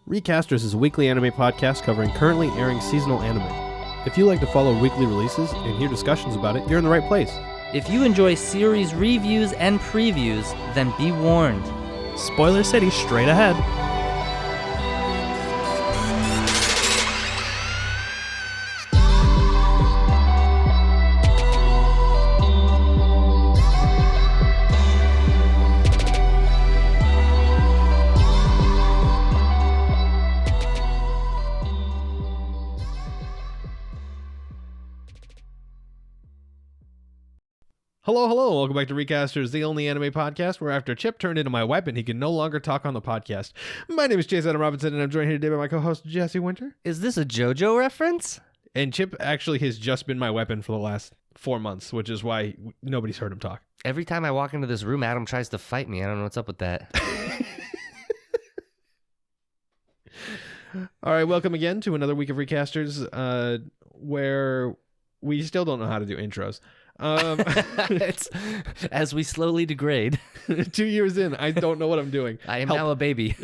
Recasters is a weekly anime podcast covering currently airing seasonal anime. If you like to follow weekly releases and hear discussions about it, you're in the right place. If you enjoy series reviews and previews, then be warned. Spoiler City straight ahead. Hello, welcome back to Recasters, the only anime podcast where after Chip turned into my weapon, he can no longer talk on the podcast. My name is Chase Adam Robinson, and I'm joined here today by my co-host, Jesse Winter. Is this a JoJo reference? And Chip actually has just been my weapon for the last 4 months, which is why nobody's heard him talk. Every time I walk into this room, Adam tries to fight me. I don't know what's up with that. All right, welcome again to another week of Recasters, where we still don't know how to do intros. It's, as we slowly degrade. 2 years in, I don't know what I'm doing. I am now a baby.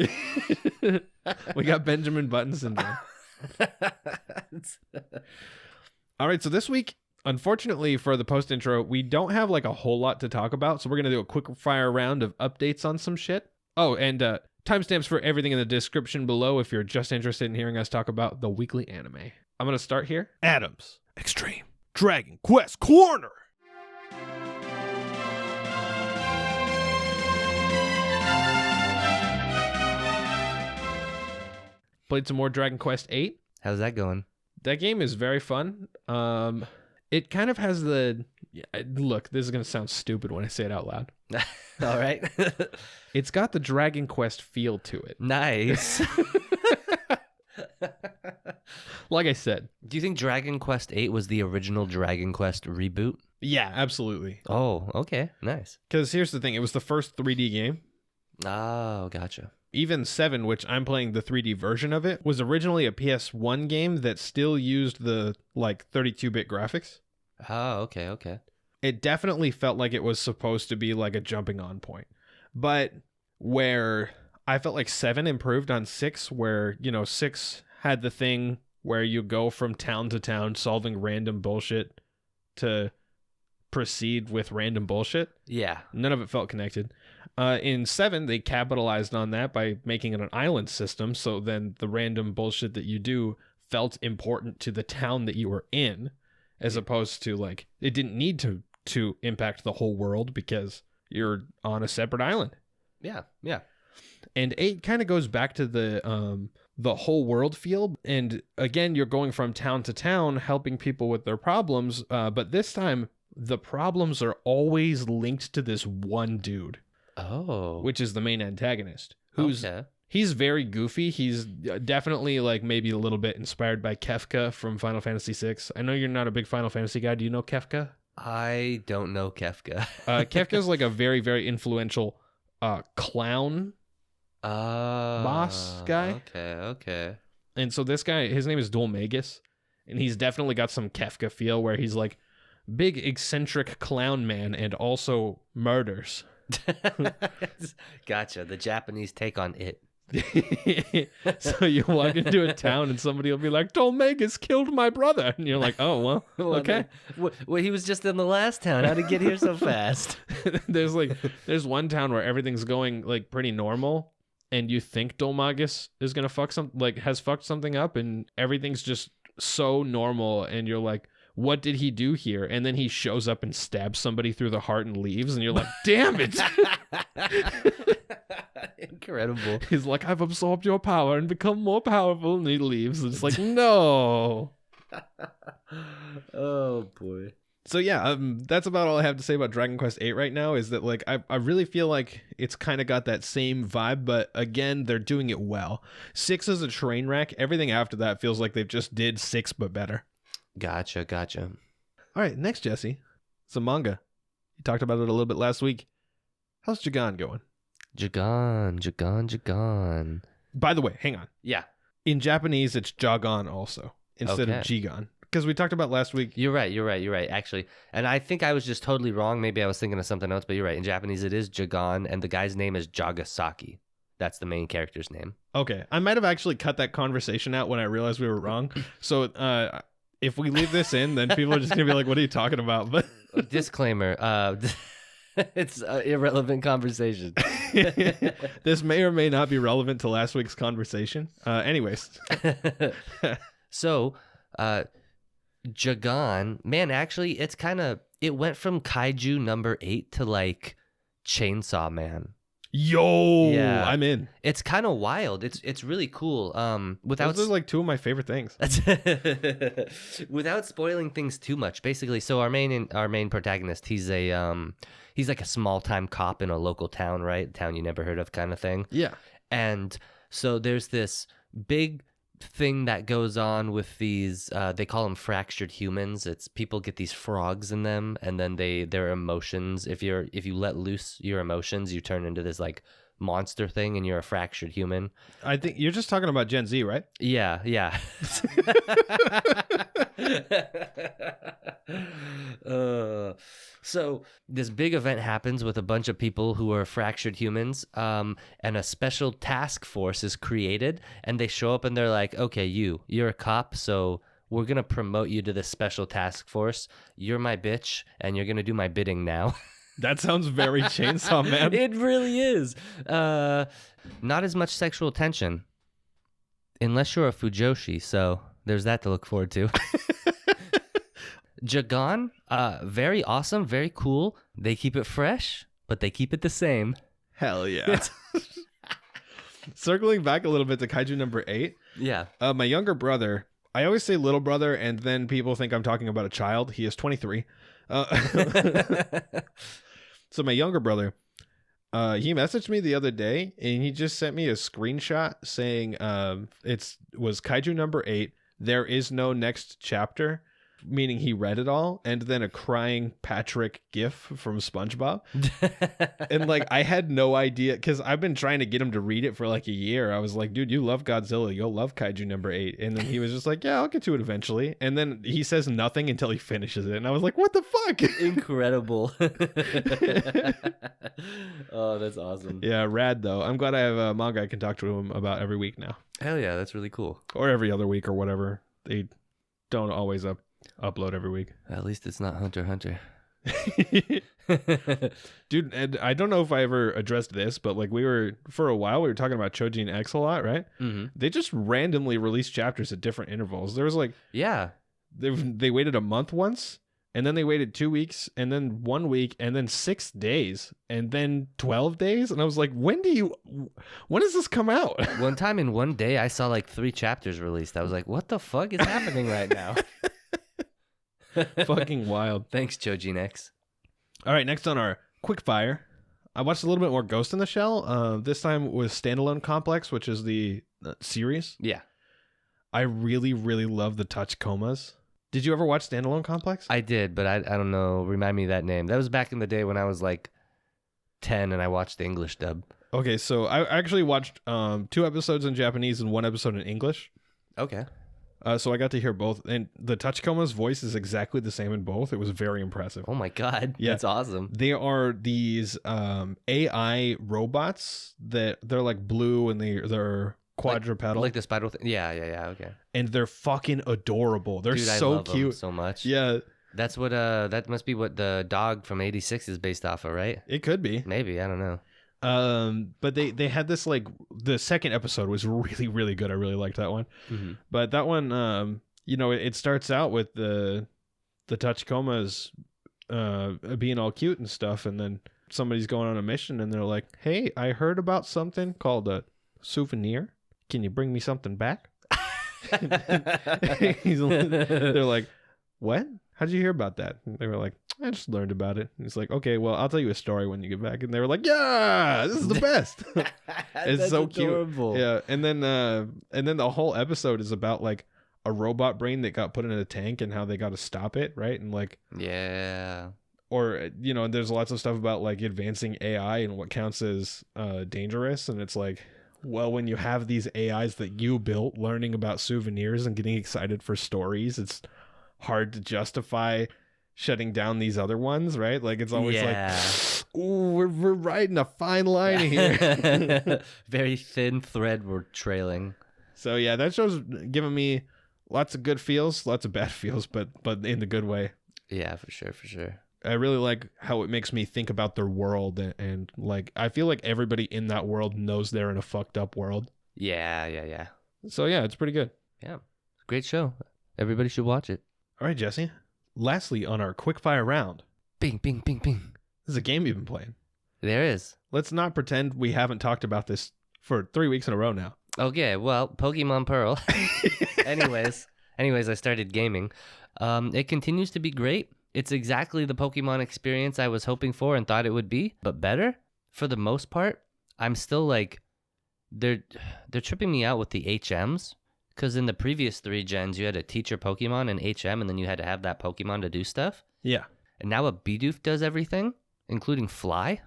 We got Benjamin Button syndrome. All right, so this week, unfortunately for the post intro, we don't have like a whole lot to talk about, so we're gonna do a quick fire round of updates on some shit. Oh, and timestamps for everything in the description below if you're just interested in hearing us talk about the weekly anime. I'm gonna start here. Adam's Extreme Dragon Quest Corner. Played some more Dragon Quest VIII. How's that going? That game is very fun. It kind of has the... Look, this is going to sound stupid when I say it out loud. All right. It's got the Dragon Quest feel to it. Nice. Like I said. Do you think Dragon Quest VIII was the original Dragon Quest reboot? Yeah, absolutely. Oh, okay. Nice. Because here's the thing. It was the first 3D game. Oh, gotcha. Even 7, which I'm playing the 3D version of it, was originally a PS1 game that still used the, 32-bit graphics. Oh, okay. It definitely felt like it was supposed to be like a jumping on point. But where I felt like 7 improved on 6, where, 6 had the thing where you go from town to town solving random bullshit to proceed with random bullshit. Yeah. None of it felt connected. In 7, they capitalized on that by making it an island system, so then the random bullshit that you do felt important to the town that you were in, as opposed to, it didn't need to impact the whole world because you're on a separate island. Yeah. And 8 kind of goes back to the whole world feel, and again, you're going from town to town helping people with their problems, but this time, the problems are always linked to this one dude. Oh. Which is the main antagonist. He's very goofy. He's definitely maybe a little bit inspired by Kefka from Final Fantasy VI. I know you're not a big Final Fantasy guy. Do you know Kefka? I don't know Kefka. Kefka's a very, very influential clown boss guy. Okay. And so this guy, his name is Dulmagus, and he's definitely got some Kefka feel where he's big eccentric clown man and also murders. Gotcha. The Japanese take on it. So you walk into a town and somebody will be like, Dulmagus killed my brother. And you're like, oh, well, okay. Well, he was just in the last town. How'd he get here so fast? There's one town where everything's going pretty normal. And you think Dulmagus is going to has fucked something up, and everything's just so normal. And you're like, what did he do here? And then he shows up and stabs somebody through the heart and leaves, and you're like, damn it. Incredible. He's like, I've absorbed your power and become more powerful, and he leaves. It's like, no. Oh, boy. So yeah, that's about all I have to say about Dragon Quest VIII right now, is that I really feel like it's kind of got that same vibe, but again, they're doing it well. 6 is a train wreck. Everything after that feels like they've just did 6, but better. Gotcha. All right, next, Jesse. It's a manga. You talked about it a little bit last week. How's Jagaaan going? Jagaaan. By the way, hang on. Yeah. In Japanese, it's Jagaaan also, instead of Jigan. Because we talked about last week. You're right, actually. And I think I was just totally wrong. Maybe I was thinking of something else, but you're right. In Japanese, it is Jagaaan, and the guy's name is Jagasaki. That's the main character's name. Okay. I might have actually cut that conversation out when I realized we were wrong. So if we leave this in, then people are just going to be like, what are you talking about? But Disclaimer. It's an irrelevant conversation. this may or may not be relevant to last week's conversation. Anyways. So, Jagaaan, man, actually, it went from Kaiju number 8 to like Chainsaw Man. Yo, Yeah. I'm in. It's kind of wild. It's really cool. Without Those are like two of my favorite things. without spoiling things too much, basically. So our main protagonist, he's like a small time cop in a local town, right? Town you never heard of, kind of thing. Yeah. And so there's this big thing that goes on with these they call them fractured humans. It's people get these frogs in them, and then their emotions, if you let loose your emotions, you turn into this like monster thing, and you're a fractured human. I think you're just talking about Gen Z, right? Yeah. So this big event happens with a bunch of people who are fractured humans, and a special task force is created, and they show up and they're like, okay, you're a cop, so we're going to promote you to this special task force. You're my bitch, and you're going to do my bidding now. That sounds very Chainsaw Man. It really is. Not as much sexual tension, unless you're a Fujoshi, so there's that to look forward to. Jagaaan, very awesome, very cool. They keep it fresh, but they keep it the same. Hell yeah. Circling back a little bit to Kaiju number 8. Yeah. My younger brother, I always say little brother, and then people think I'm talking about a child. He is 23. So my younger brother, he messaged me the other day, and he just sent me a screenshot saying it was Kaiju number 8. There is no next chapter, meaning he read it all, and then a crying Patrick gif from SpongeBob. And like, I had no idea, because I've been trying to get him to read it for like a year. I was like, dude, you love Godzilla, you'll love Kaiju number 8. And then he was just like, yeah, I'll get to it eventually. And then he says nothing until he finishes it, and I was like, what the fuck? Incredible. Oh, that's awesome. Yeah, rad though. I'm glad I have a manga I can talk to him about every week now, Hell yeah, that's really cool. or every other week, or whatever. They don't always upload every week. At least it's not Hunter x Hunter. Dude, and I don't know if I ever addressed this, but like for a while we were talking about Chojin X a lot, right? Mm-hmm. They just randomly released chapters at different intervals. There was like, Yeah. they waited a month once, and then they waited 2 weeks, and then 1 week, and then 6 days, and then 12 days. And I was like, when does this come out? One time in one day, I saw like 3 chapters released. I was like, what the fuck is happening right now? Fucking wild. Thanks, Chojin X. All right, next on our quick fire, I watched a little bit more Ghost in the Shell. This time with Standalone Complex, which is the series. Yeah. I really, really love the touch comas. Did you ever watch Standalone Complex? I did, but I don't know. Remind me of that name. That was back in the day when I was like 10 and I watched the English dub. Okay, so I actually watched 2 episodes in Japanese and 1 episode in English. Okay. So I got to hear both. And the touch coma's voice is exactly the same in both. It was very impressive. Oh my God. Yeah. That's awesome. They are these AI robots that they're like blue, and they're quadrupedal. Like the spiral thing. Yeah. Okay. And they're fucking adorable. They're Dude, so I love cute. them so much. Yeah. That's what that must be what the dog from 86 is based off of, right? It could be. Maybe, I don't know. But they had this, like, the second episode was really, really good. I really liked that one. Mm-hmm. But that one, it starts out with the touch comas being all cute and stuff, and then somebody's going on a mission, and they're like, "Hey, I heard about something called a souvenir. Can you bring me something back?" They're like, "What? How'd you hear about that?" And they were like, "I just learned about it." And he's like, "Okay, well, I'll tell you a story when you get back." And they were like, "Yeah, this is the best." It's That's so adorable. cute. Yeah, and then the whole episode is about like a robot brain that got put in a tank and how they got to stop it, right? And like, Yeah. or there's lots of stuff about like advancing AI and what counts as dangerous. And it's like, well, when you have these AIs that you built learning about souvenirs and getting excited for stories, it's hard to justify shutting down these other ones, right? Like it's always Yeah. like, ooh, we're riding a fine line here. Very thin thread we're trailing. So yeah, that show's giving me lots of good feels, lots of bad feels, but in the good way. Yeah, for sure. I really like how it makes me think about their world, and like I feel like everybody in that world knows they're in a fucked up world. Yeah. So yeah, it's pretty good. Yeah. Great show. Everybody should watch it. All right, Jesse. Lastly, on our quickfire round, Bing, bing, bing, bing. this is a game you've been playing. There is. Let's not pretend we haven't talked about this for 3 weeks in a row now. Okay, well, Pokemon Pearl. Anyways, I started gaming. It continues to be great. It's exactly the Pokemon experience I was hoping for and thought it would be, but better. For the most part, I'm still like, they're tripping me out with the HMs, because in the previous 3 gens, you had to teach your Pokemon an HM, and then you had to have that Pokemon to do stuff. Yeah. And now a Bidoof does everything, including fly.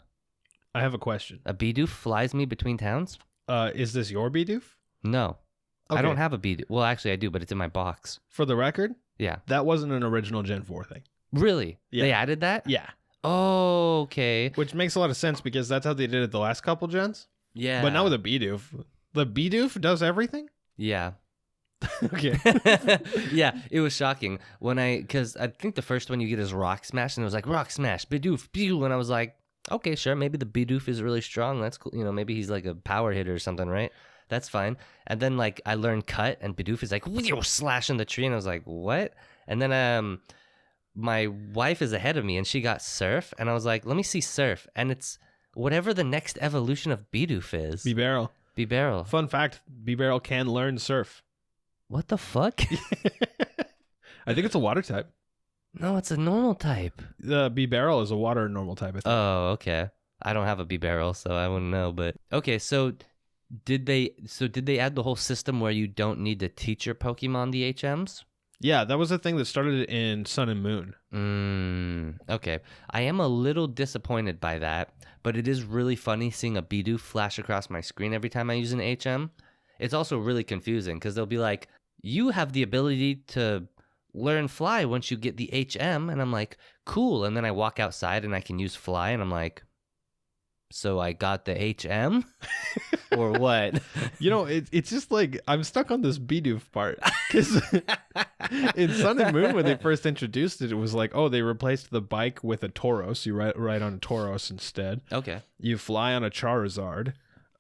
I have a question. A Bidoof flies me between towns. Is this your Bidoof? No. Okay. I don't have a Bidoof. Well, actually, I do, but it's in my box. For the record, Yeah. that wasn't an original Gen 4 thing. Really? Yeah. They added that? Yeah. Oh, okay. Which makes a lot of sense because that's how they did it the last couple gens. Yeah. But now with a Bidoof, the Bidoof does everything? Yeah. Okay. Yeah, it was shocking because I think the first one you get is Rock Smash, and it was like Rock Smash, Bidoof, pew, and I was like, okay, sure, maybe the Bidoof is really strong. That's cool. Maybe he's like a power hitter or something, right? That's fine. And then like I learned Cut, and Bidoof is like slashing the tree, and I was like, what? And then my wife is ahead of me, and she got Surf, and I was like, let me see Surf, and it's whatever the next evolution of Bidoof is. B-Barrel. B-Barrel. Fun fact, B-Barrel can learn Surf. What the fuck? I think it's a water type. No, it's a normal type. The B-Barrel is a water normal type, I think. Oh, okay. I don't have a B-Barrel, so I wouldn't know. But okay, so did they add the whole system where you don't need to teach your Pokemon the HMs? Yeah, that was the thing that started in Sun and Moon. Okay. I am a little disappointed by that, but it is really funny seeing a Bidoof flash across my screen every time I use an HM. It's also really confusing because they'll be like, you have the ability to learn Fly once you get the HM. And I'm like, cool. And then I walk outside and I can use Fly. And I'm like, so I got the HM or what? It's just like I'm stuck on this Bidoof part. Because in Sun and Moon, when they first introduced it, it was like, oh, they replaced the bike with a Tauros. You ride on a Tauros instead. Okay. You fly on a Charizard.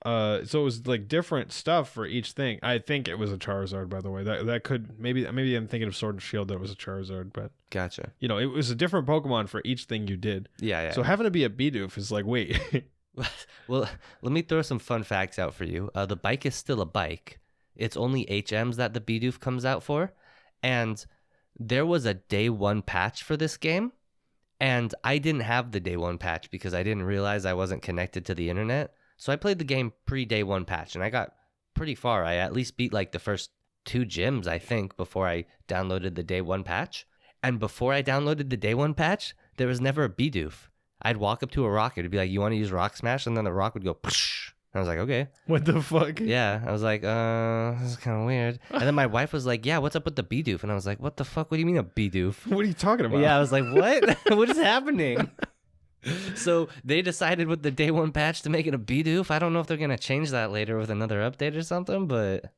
So it was like different stuff for each thing. I think it was a Charizard, by the way. That could maybe I'm thinking of Sword and Shield. That was a Charizard, but Gotcha. it was a different Pokemon for each thing you did. Yeah. So having to be a Bidoof is like, wait. Well, let me throw some fun facts out for you. The bike is still a bike. It's only HMs that the Bidoof comes out for. And there was a day 1 patch for this game. And I didn't have the day 1 patch because I didn't realize I wasn't connected to the internet. So I played the game pre-day 1 patch, and I got pretty far. I at least beat like the first 2 gyms, I think, before I downloaded the day 1 patch. And before I downloaded the day 1 patch, there was never a Bidoof. I'd walk up to a rock, it'd be like, you want to use Rock Smash? And then the rock would go, psh. I was like, okay. What the fuck? Yeah, I was like, this is kind of weird. And then my wife was like, yeah, what's up with the Bidoof? And I was like, what the fuck? What do you mean a Bidoof? What are you talking about? Yeah, I was like, what? What is happening? So they decided with the day 1 patch to make it a Bidoof. I don't know if they're going to change that later with another update or something, but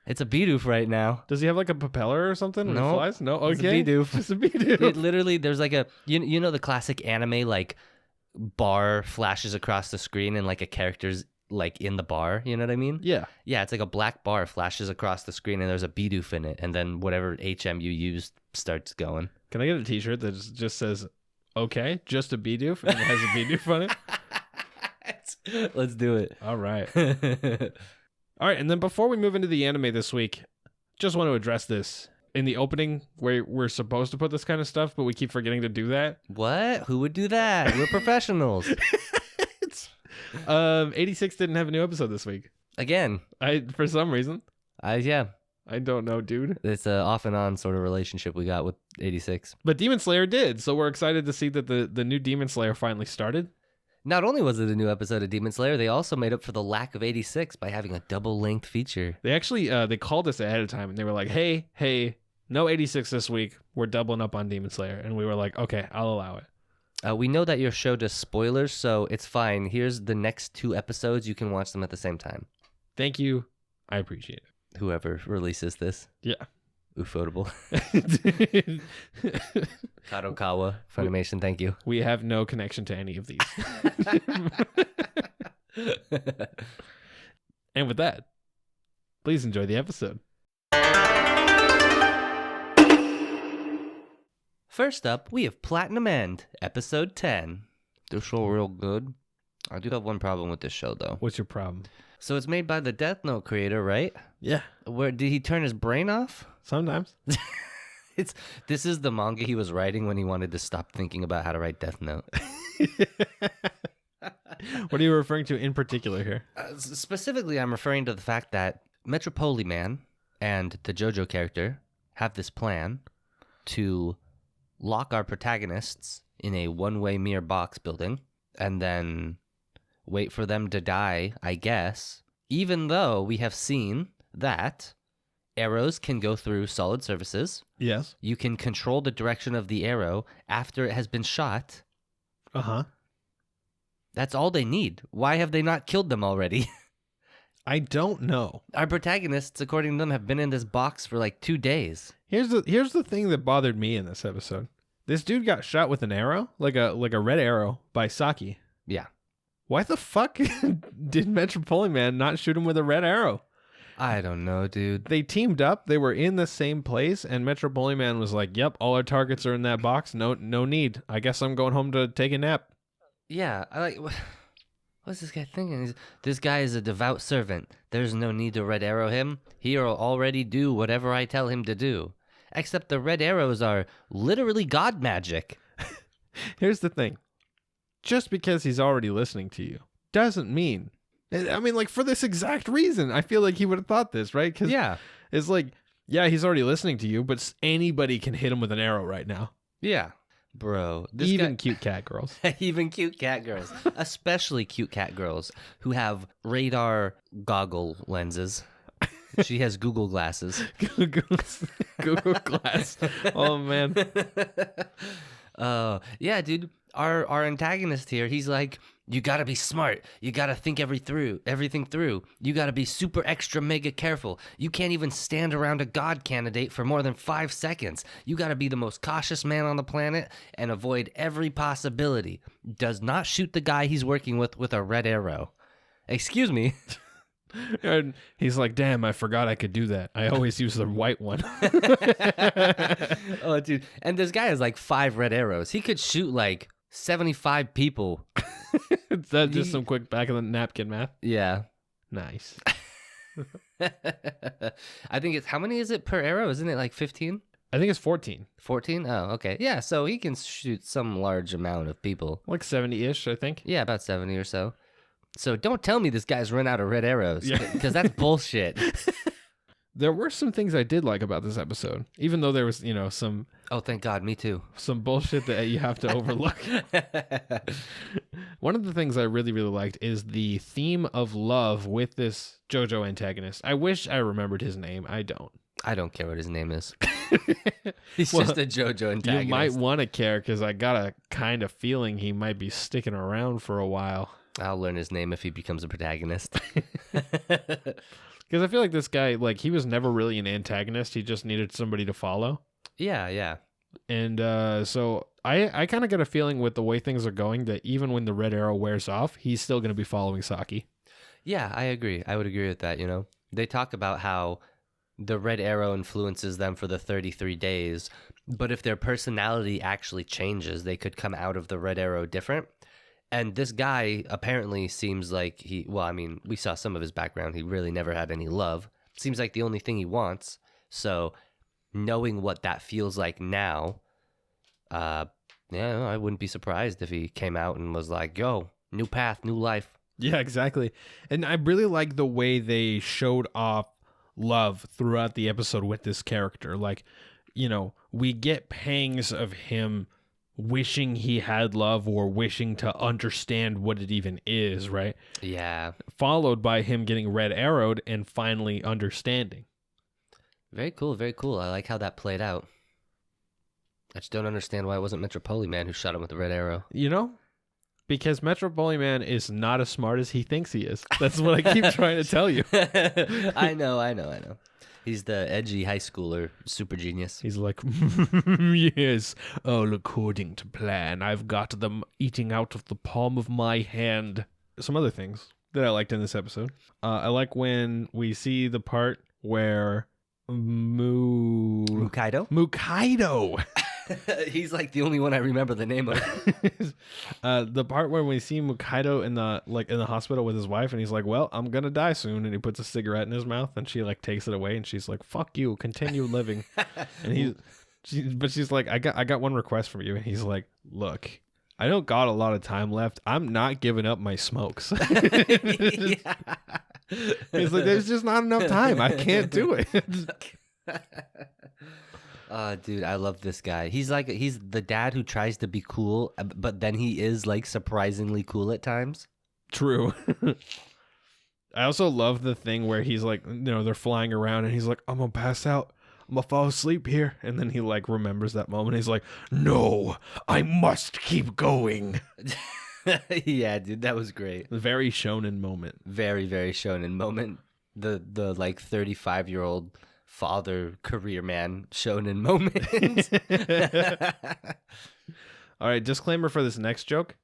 it's a Bidoof right now. Does he have like a propeller or something when No. he flies? No? It's a Okay. Bidoof. Just a Bidoof. It literally, there's like a, you know the classic anime, like, bar flashes across the screen and like a character's like in the bar, you know what I mean? Yeah. Yeah, it's like a black bar flashes across the screen and there's a Bidoof in it, and then whatever HM you used starts going. Can I get a t-shirt that just says, okay, just a Bidoof, and it has a Bidoof on it? Let's do it. All right. All right, and then before we move into the anime this week, just want to address this. In the opening, where we're supposed to put this kind of stuff, but we keep forgetting to do that. What? Who would do that? We're professionals. 86 didn't have a new episode this week. Again. For some reason. Yeah. I don't know, dude. It's a off and on sort of relationship we got with 86. But Demon Slayer did, so we're excited to see that the new Demon Slayer finally started. Not only was it a new episode of Demon Slayer, they also made up for the lack of 86 by having a double-length feature. They actually they called us ahead of time and they were like, hey, No 86 this week. We're doubling up on Demon Slayer. And we were like, okay, I'll allow it. We know that your show does spoilers, so it's fine. Here's the next 2 episodes. You can watch them at the same time. Thank you. I appreciate it. Whoever releases this. Yeah. Ufotable. Kadokawa, Funimation, thank you. We have no connection to any of these. And with that, please enjoy the episode. First up, we have Platinum End, episode 10. This show real good. I do have one problem with this show, though. What's your problem? So it's made by the Death Note creator, right? Yeah. Where did he turn his brain off? Sometimes. This is the manga he was writing when he wanted to stop thinking about how to write Death Note. What are you referring to in particular here? Specifically, I'm referring to the fact that Metropoliman and the JoJo character have this plan to lock our protagonists in a one-way mirror box building and then wait for them to die, I guess, even though we have seen that arrows can go through solid surfaces. Yes. You can control the direction of the arrow after it has been shot. Uh-huh. That's all they need. Why have they not killed them already? I don't know. Our protagonists, according to them, have been in this box for like 2 days. Here's the thing that bothered me in this episode. This dude got shot with an arrow, like a red arrow, by Saki. Yeah. Why the fuck did Metropoliman not shoot him with a red arrow? I don't know, dude. They teamed up. They were in the same place, and Metropoliman was like, "Yep, all our targets are in that box. No need. I guess I'm going home to take a nap." Yeah, what's this guy thinking? This guy is a devout servant. There's no need to red arrow him. He'll already do whatever I tell him to do. Except the red arrows are literally god magic. Here's the thing. Just because he's already listening to you doesn't mean... I mean, like, for this exact reason, I feel like he would have thought this, right? Because it's like, yeah, he's already listening to you, but anybody can hit him with an arrow right now. Yeah. Bro. Even cute cat girls. Even cute cat girls. Especially cute cat girls who have radar goggle lenses. She has Google glasses. Google Glass. Oh, man. Yeah, dude. Our antagonist here, he's like, you gotta be smart. You gotta think everything through. You gotta be super extra mega careful. You can't even stand around a god candidate for more than 5 seconds. You gotta be the most cautious man on the planet and avoid every possibility. Does not shoot the guy he's working with a red arrow. Excuse me. And he's like, damn, I forgot I could do that. I always use the white one. Oh, dude. And this guy has like 5 red arrows. He could shoot like 75 people. Is that just some quick back of the napkin math? Yeah. Nice. I think how many is it per arrow? Isn't it like 15? I think it's 14. 14? Oh, okay. Yeah, so he can shoot some large amount of people. Like 70-ish, I think. Yeah, about 70 or so. So don't tell me this guy's run out of red arrows, because that's bullshit. There were some things I did like about this episode, even though there was, some... Oh, thank God, me too. Some bullshit that you have to overlook. One of the things I really, really liked is the theme of love with this JoJo antagonist. I wish I remembered his name. I don't. I don't care what his name is. He's just a JoJo antagonist. You might want to care, because I got a kind of feeling he might be sticking around for a while. I'll learn his name if he becomes a protagonist. Because I feel like this guy, like, he was never really an antagonist. He just needed somebody to follow. Yeah. And so I kind of get a feeling with the way things are going that even when the red arrow wears off, he's still going to be following Saki. Yeah, I agree. I would agree with that, They talk about how the red arrow influences them for the 33 days, but if their personality actually changes, they could come out of the red arrow different. And this guy apparently seems like we saw some of his background. He really never had any love. Seems like the only thing he wants. So knowing what that feels like now, I wouldn't be surprised if he came out and was like, yo, new path, new life. Yeah, exactly. And I really like the way they showed off love throughout the episode with this character. Like, we get pangs of him wishing he had love or wishing to understand what it even is, right? Yeah. Followed by him getting red arrowed and finally understanding. Very cool, very cool. I like how that played out. I just don't understand why it wasn't Metropoliman who shot him with the red arrow. You know? Because Metro Man is not as smart as he thinks he is. That's what I keep trying to tell you. I know. He's the edgy high schooler super genius. He's like, yes, all according to plan. I've got them eating out of the palm of my hand. Some other things that I liked in this episode. I like when we see the part where Mukaido? Mukaido. He's like the only one I remember the name of. The part where we see Mukaido in the hospital with his wife, and he's like, "Well, I'm gonna die soon," and he puts a cigarette in his mouth, and she like takes it away, and she's like, "Fuck you, continue living." And she's like, "I got one request from you," and he's like, "Look, I don't got a lot of time left. I'm not giving up my smokes." He's like, "There's just not enough time. I can't do it." Dude, I love this guy. He's the dad who tries to be cool, but then he is like surprisingly cool at times. True. I also love the thing where he's like, they're flying around and he's like, "I'm gonna pass out. I'm gonna fall asleep here." And then he like remembers that moment. He's like, "No, I must keep going." Yeah, dude, that was great. Very shonen moment. Very, very shonen moment. The like 35-year-old father career man shonen moment. All right, disclaimer for this next joke.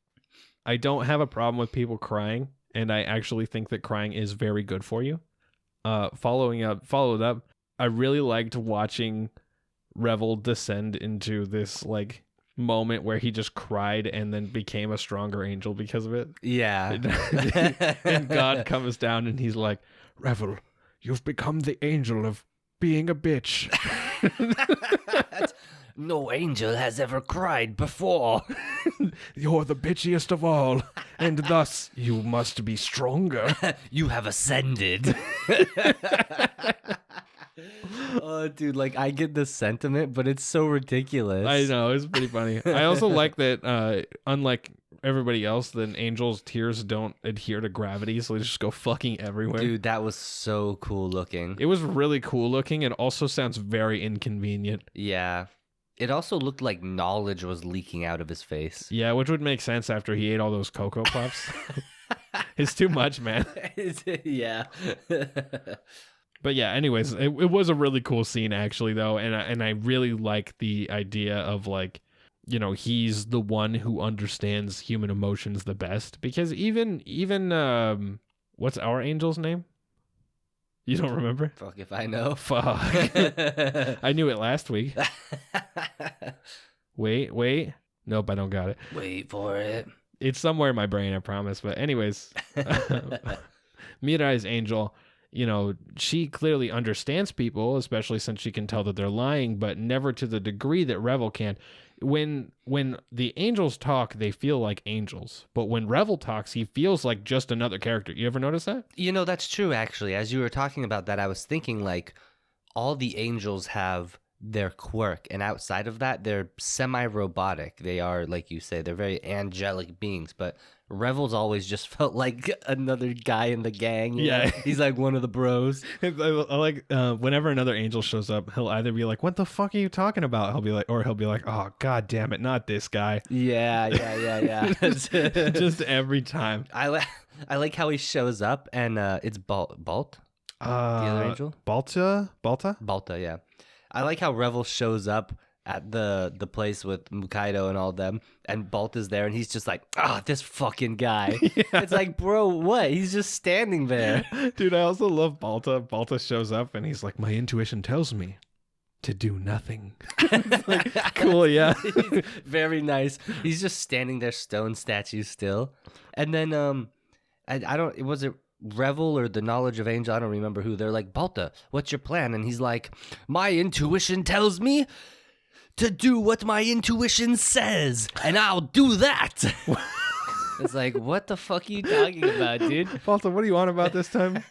I don't have a problem with people crying, and I actually think that crying is very good for you. Followed up, I really liked watching Revel descend into this like moment where he just cried and then became a stronger angel because of it. Yeah. And God comes down and he's like, "Revel, you've become the angel of being a bitch." No angel has ever cried before. "You're the bitchiest of all, and thus you must be stronger." You have ascended. Oh, dude, like I get the sentiment, but it's so ridiculous. I know, it's pretty funny. I also like that, unlike everybody else, then angels' tears don't adhere to gravity, so they just go fucking everywhere. Dude, that was so cool looking. It was really cool looking, and also sounds very inconvenient. Yeah. It also looked like knowledge was leaking out of his face. Yeah, which would make sense after he ate all those Cocoa Puffs. It's too much, man. Yeah. But yeah, anyways, it was a really cool scene actually, though, and I really like the idea of like, he's the one who understands human emotions the best, because even what's our angel's name? You don't remember? Fuck if I know. Fuck. I knew it last week. Wait. Nope, I don't got it. Wait for it. It's somewhere in my brain, I promise. But anyways, Mirai's angel, she clearly understands people, especially since she can tell that they're lying, but never to the degree that Revel can. When the angels talk, they feel like angels. But when Revel talks, he feels like just another character. You ever notice that? That's true, actually. As you were talking about that, I was thinking, like, all the angels have their quirk, and outside of that, they're semi-robotic. They are, like you say, they're very angelic beings, but Revel's always just felt like another guy in the gang. Yeah. He's like one of the bros. I like whenever another angel shows up, he'll either be like, "What the fuck are you talking about?" He'll be like, "Oh, god damn it, not this guy." Yeah. Just every time. I like how he shows up, and it's Balt? The other angel? Balta, yeah. I like how Revel shows up at the place with Mukaido and all of them, and Balt is there, and he's just like, this fucking guy. Yeah. It's like, bro, what? He's just standing there. Dude, I also love Balta. Balta shows up, and he's like, "My intuition tells me to do nothing." It's like, cool, yeah. Very nice. He's just standing there, stone statue still. And then, was it Revel or the knowledge of angel? I don't remember who. They're like, "Balta, what's your plan?" And he's like, "My intuition tells me to do what my intuition says, and I'll do that." It's like, what the fuck are you talking about, dude? Balta, what do you want about this time?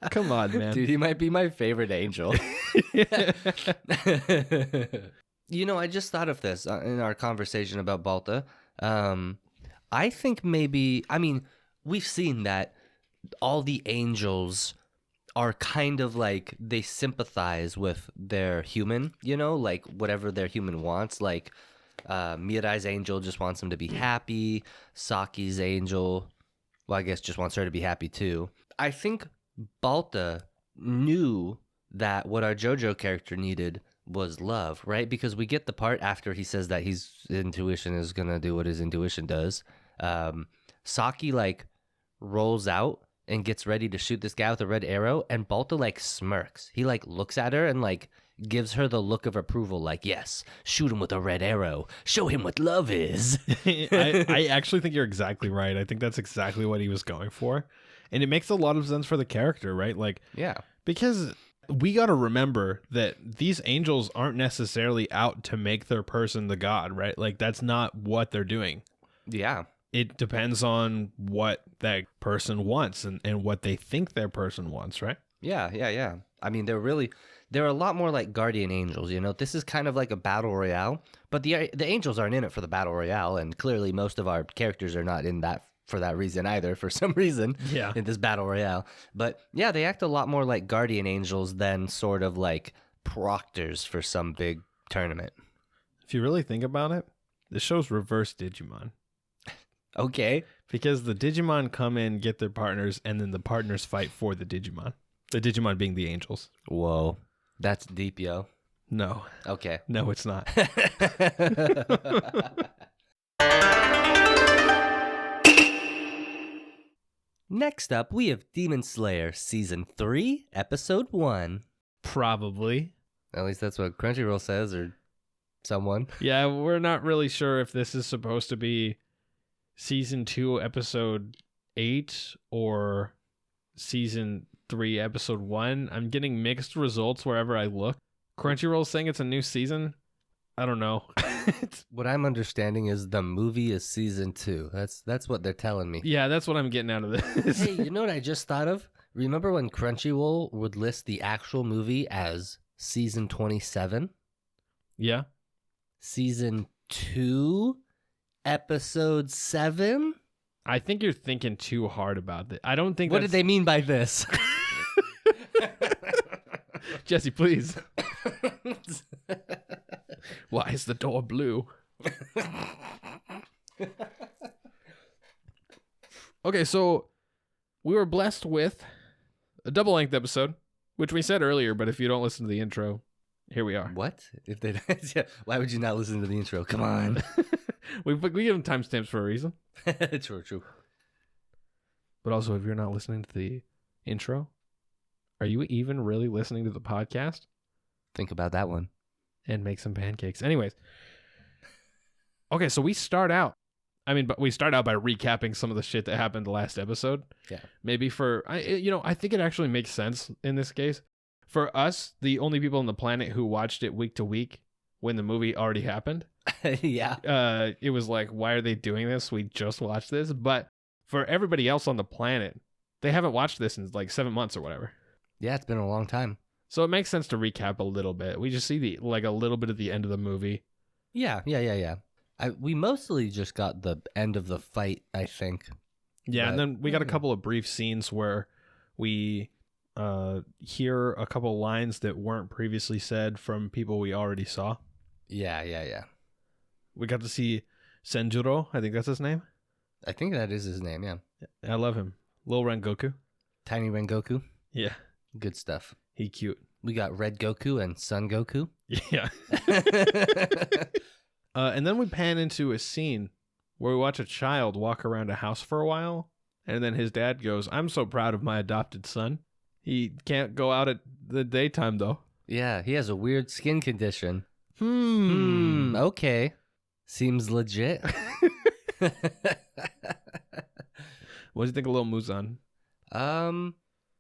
Come on, man. Dude, he might be my favorite angel. I just thought of this in our conversation about Balta. I think maybe, we've seen that all the angels are kind of like they sympathize with their human, you know, like whatever their human wants. Like Mirai's angel just wants him to be happy. Saki's angel, well, I guess just wants her to be happy too. I think Balta knew that what our JoJo character needed was love, right? Because we get the part after he says that his intuition is gonna do what his intuition does. Saki like rolls out and gets ready to shoot this guy with a red arrow, and Balta like smirks. He like looks at her and like gives her the look of approval, like, yes, shoot him with a red arrow, show him what love is. I actually think you're exactly right. I think that's exactly what he was going for, and it makes a lot of sense for the character, right? Like, Yeah. because we got to remember that these angels aren't necessarily out to make their person the god, right? Like, that's not what they're doing. Yeah. It depends on what that person wants and what they think their person wants, right? Yeah. I mean, they're a lot more like guardian angels, you know? This is kind of like a battle royale, but the angels aren't in it for the battle royale, and clearly most of our characters are not in that for that reason either, for some reason, in this battle royale. But yeah, they act a lot more like guardian angels than sort of like proctors for some big tournament. If you really think about it, the show's reverse Digimon. Okay. Because the Digimon come in, get their partners, and then the partners fight for the Digimon. The Digimon being the angels. Whoa. That's deep, yo. No. Okay. No, it's not. Next up, we have Demon Slayer Season 3, Episode 1. Probably. At least that's what Crunchyroll says, or someone. Yeah, we're not really sure if this is supposed to be Season 2, Episode 8, or Season 3, Episode 1. I'm getting mixed results wherever I look. Crunchyroll's saying it's a new season. I don't know. What I'm understanding is the movie is Season 2. That's what they're telling me. Yeah, that's what I'm getting out of this. Hey, you know what I just thought of? Remember when Crunchyroll would list the actual movie as Season 27? Yeah. Season 2, Episode 7? I think you're thinking too hard about it. I don't think What did they mean by this? Jesse, please. Why is the door blue? Okay, so we were blessed with a double-length episode, which we said earlier, but if you don't listen to the intro, here we are. What? If they why would you not listen to the intro? Come on. we give them timestamps for a reason. True. But also, if you're not listening to the intro, are you even really listening to the podcast? Think about that one. And make some pancakes. Anyways. Okay, so we start out by recapping some of the shit that happened the last episode. Yeah. Maybe I think it actually makes sense in this case. For us, the only people on the planet who watched it week to week when the movie already happened. Yeah. It was like, why are they doing this? We just watched this. But for everybody else on the planet, they haven't watched this in like 7 months or whatever. Yeah, it's been a long time. So it makes sense to recap a little bit. We just see a little bit of the end of the movie. Yeah. We mostly just got the end of the fight, I think. Yeah, and then we got a couple of brief scenes where we hear a couple lines that weren't previously said from people we already saw. Yeah. We got to see Senjuro. I think that's his name. I think that is his name, yeah. I love him. Lil Rengoku. Tiny Rengoku. Yeah. Good stuff. He cute. We got Red Goku and Sun Goku. Yeah. And then we pan into a scene where we watch a child walk around a house for a while, and then his dad goes, "I'm so proud of my adopted son. He can't go out at the daytime, though." Yeah, he has a weird skin condition. Okay. Seems legit. What do you think of Lil Muzan?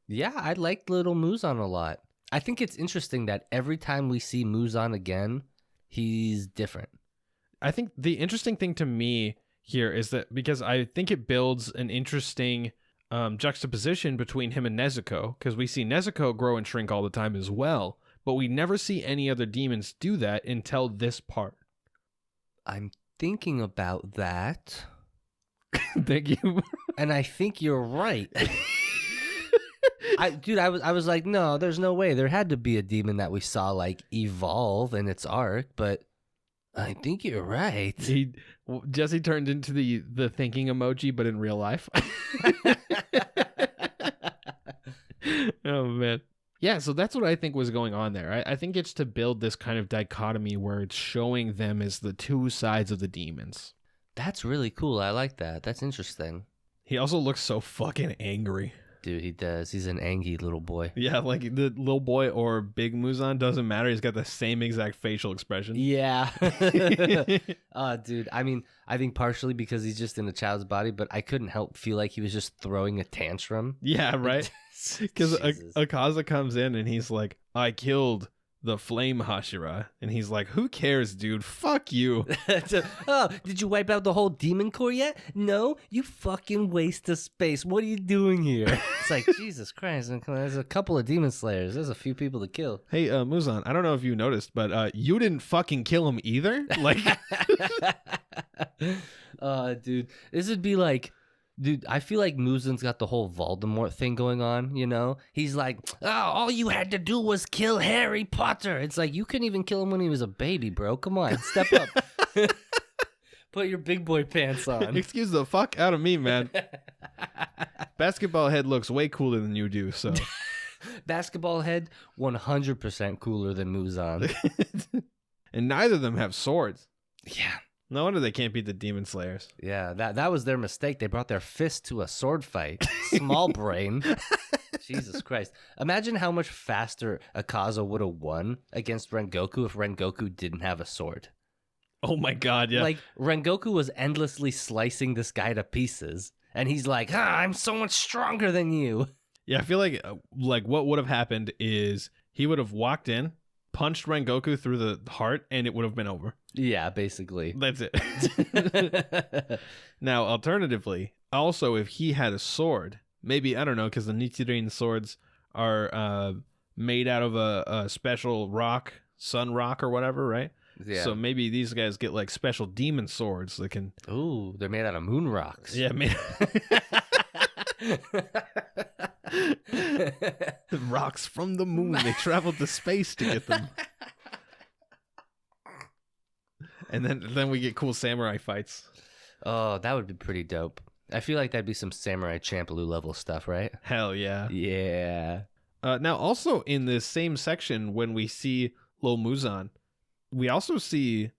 Yeah, I liked Little Muzan a lot. I think it's interesting that every time we see Muzan again, he's different. I think the interesting thing to me here is that because I think it builds an interesting juxtaposition between him and Nezuko, because we see Nezuko grow and shrink all the time as well, but we never see any other demons do that until this part. I'm thinking about that. Thank you. And I think you're right. I was like, no, there's no way. There had to be a demon that we saw like evolve in its arc, but I think you're right. Jesse turned into the thinking emoji, but in real life. Oh man. Yeah, so that's what I think was going on there. I think it's to build this kind of dichotomy where it's showing them as the two sides of the demons. That's really cool. I like that. That's interesting. He also looks so fucking angry. Dude, he does. He's an angry little boy. Yeah, like the little boy or Big Muzan doesn't matter. He's got the same exact facial expression. Yeah. Dude, I mean, I think partially because he's just in a child's body, but I couldn't help feel like he was just throwing a tantrum. Yeah, right? Because Akaza comes in and he's like, I killed the flame Hashira. And he's like, who cares, dude? Fuck you. Oh, did you wipe out the whole demon core yet? No, you fucking waste of space. What are you doing here? It's like, Jesus Christ, there's a couple of demon slayers. There's a few people to kill. Hey, Muzan, I don't know if you noticed, but you didn't fucking kill him either? Like, dude, this would be like, dude, I feel like Muzan's got the whole Voldemort thing going on, you know? He's like, oh, all you had to do was kill Harry Potter. It's like, you couldn't even kill him when he was a baby, bro. Come on, step up. Put your big boy pants on. Excuse the fuck out of me, man. Basketball head looks way cooler than you do, so. Basketball head, 100% cooler than Muzan. And neither of them have swords. Yeah. No wonder they can't beat the Demon Slayers. Yeah, that was their mistake. They brought their fist to a sword fight. Small brain. Jesus Christ. Imagine how much faster Akaza would have won against Rengoku if Rengoku didn't have a sword. Oh my god, yeah. Like, Rengoku was endlessly slicing this guy to pieces, and he's like, I'm so much stronger than you. Yeah, I feel like what would have happened is he would have walked in, punched Rengoku through the heart, and it would have been over. Yeah, basically. That's it. Now, alternatively, also, if he had a sword, maybe, I don't know, because the Nichirin swords are made out of a special rock, sun rock or whatever, right? Yeah. So maybe these guys get like special demon swords that can... Ooh, they're made out of moon rocks. Yeah, rocks from the moon. They traveled to space to get them. And then we get cool samurai fights. Oh, that would be pretty dope. I feel like that'd be some Samurai Champloo level stuff, right? Hell yeah. Yeah. Now, also in this same section, when we see Lil Muzan, we also see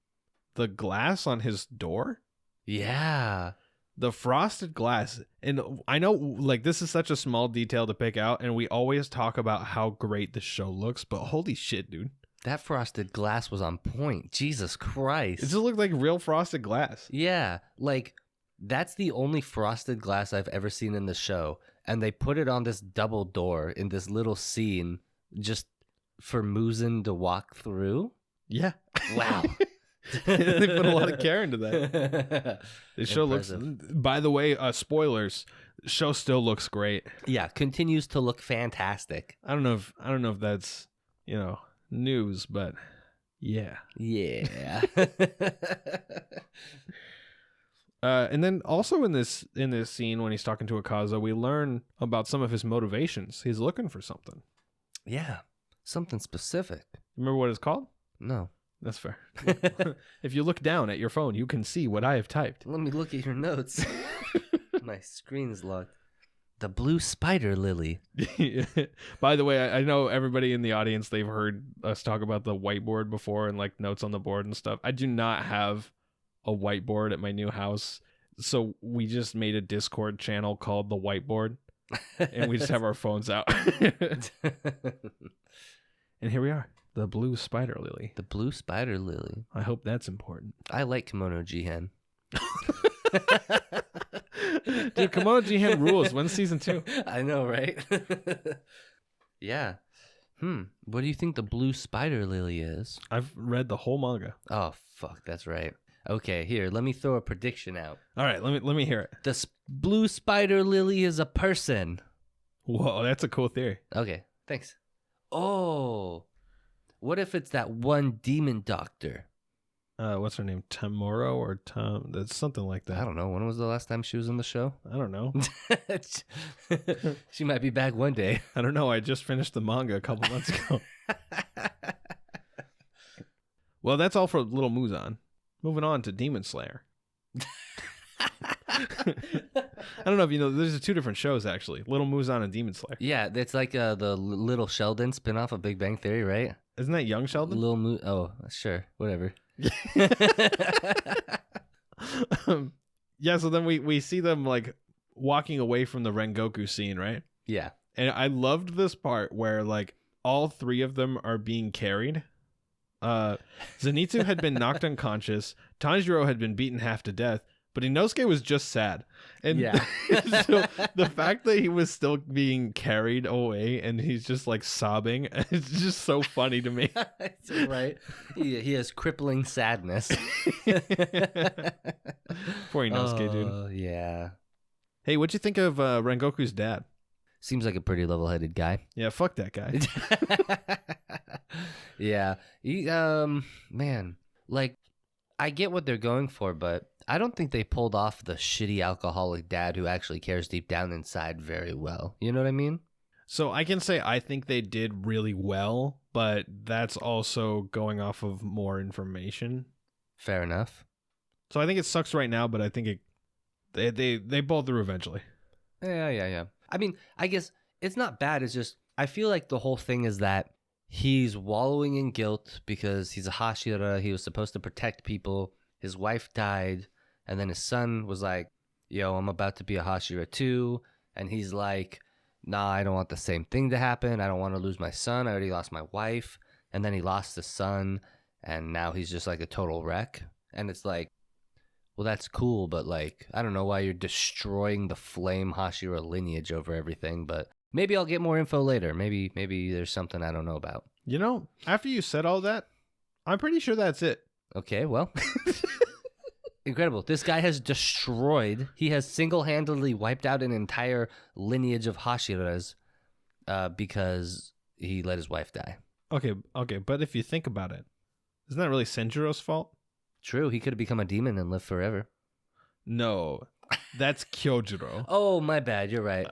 the glass on his door. Yeah. The frosted glass. And I know, like, this is such a small detail to pick out, and we always talk about how great the show looks, but holy shit, dude. That frosted glass was on point. Jesus Christ. It just looked like real frosted glass. Yeah. Like, that's the only frosted glass I've ever seen in the show. And they put it on this double door in this little scene just for Muzan to walk through. Yeah. Wow. They put a lot of care into that. The show Impressive. looks, by the way, spoilers, the show still looks great. Yeah, continues to look fantastic. I don't know if that's, news, but yeah. Yeah. And then also in this scene when he's talking to Akaza, we learn about some of his motivations. He's looking for something. Yeah. Something specific. Remember what it's called? No. That's fair. If you look down at your phone, you can see what I have typed. Let me look at your notes. My screen's locked. The blue spider lily. By the way, I know everybody in the audience, they've heard us talk about the whiteboard before and like notes on the board and stuff. I do not have a whiteboard at my new house. So we just made a Discord channel called The Whiteboard. And we just have our phones out. And here we are. The blue spider lily. The blue spider lily. I hope that's important. I like Kimono Jihen. Dude, Kimono Jihen rules. When's season 2? I know, right? Yeah. What do you think the blue spider lily is? I've read the whole manga. Oh, fuck. That's right. Okay, here. Let me throw a prediction out. All right, let me hear it. The blue spider lily is a person. Whoa, that's a cool theory. Okay, thanks. Oh. What if it's that one demon doctor? what's her name? Tamuro or Tom? That's something like that. I don't know. When was the last time she was on the show? I don't know. She might be back one day. I don't know. I just finished the manga a couple months ago. Well, that's all for Little Muzan. Moving on to Demon Slayer. I don't know if you know, there's two different shows actually, Little Muzan and Demon Slayer. Yeah, it's like the Little Sheldon spinoff of Big Bang Theory, right? Isn't that Young Sheldon? Oh, sure, whatever. Yeah, so then we see them like walking away from the Rengoku scene, right? Yeah. And I loved this part where like all three of them are being carried. Zenitsu had been knocked unconscious, Tanjiro had been beaten half to death, but Inosuke was just sad. And yeah. So the fact that he was still being carried away and he's just like sobbing, it's just so funny to me. Right. He has crippling sadness. Poor Inosuke, dude. Oh, yeah. Hey, what'd you think of Rengoku's dad? Seems like a pretty level-headed guy. Yeah, fuck that guy. Yeah. He, man, like, I get what they're going for, but I don't think they pulled off the shitty alcoholic dad who actually cares deep down inside very well. You know what I mean? So I can say I think they did really well, but that's also going off of more information. Fair enough. So I think it sucks right now, but I think they pull through eventually. Yeah. I mean, I guess it's not bad. It's just, I feel like the whole thing is that he's wallowing in guilt because he's a Hashira. He was supposed to protect people. His wife died. And then his son was like, yo, I'm about to be a Hashira too. And he's like, nah, I don't want the same thing to happen. I don't want to lose my son. I already lost my wife. And then he lost the son. And now he's just like a total wreck. And it's like, well, that's cool. But like, I don't know why you're destroying the flame Hashira lineage over everything. But maybe I'll get more info later. Maybe there's something I don't know about. You know, after you said all that, I'm pretty sure that's it. Okay, well. Incredible. This guy has he has single-handedly wiped out an entire lineage of Hashiras because he let his wife die. Okay, but if you think about it, isn't that really Senjiro's fault? True, he could have become a demon and lived forever. No, that's Kyojiro. Oh, my bad, you're right.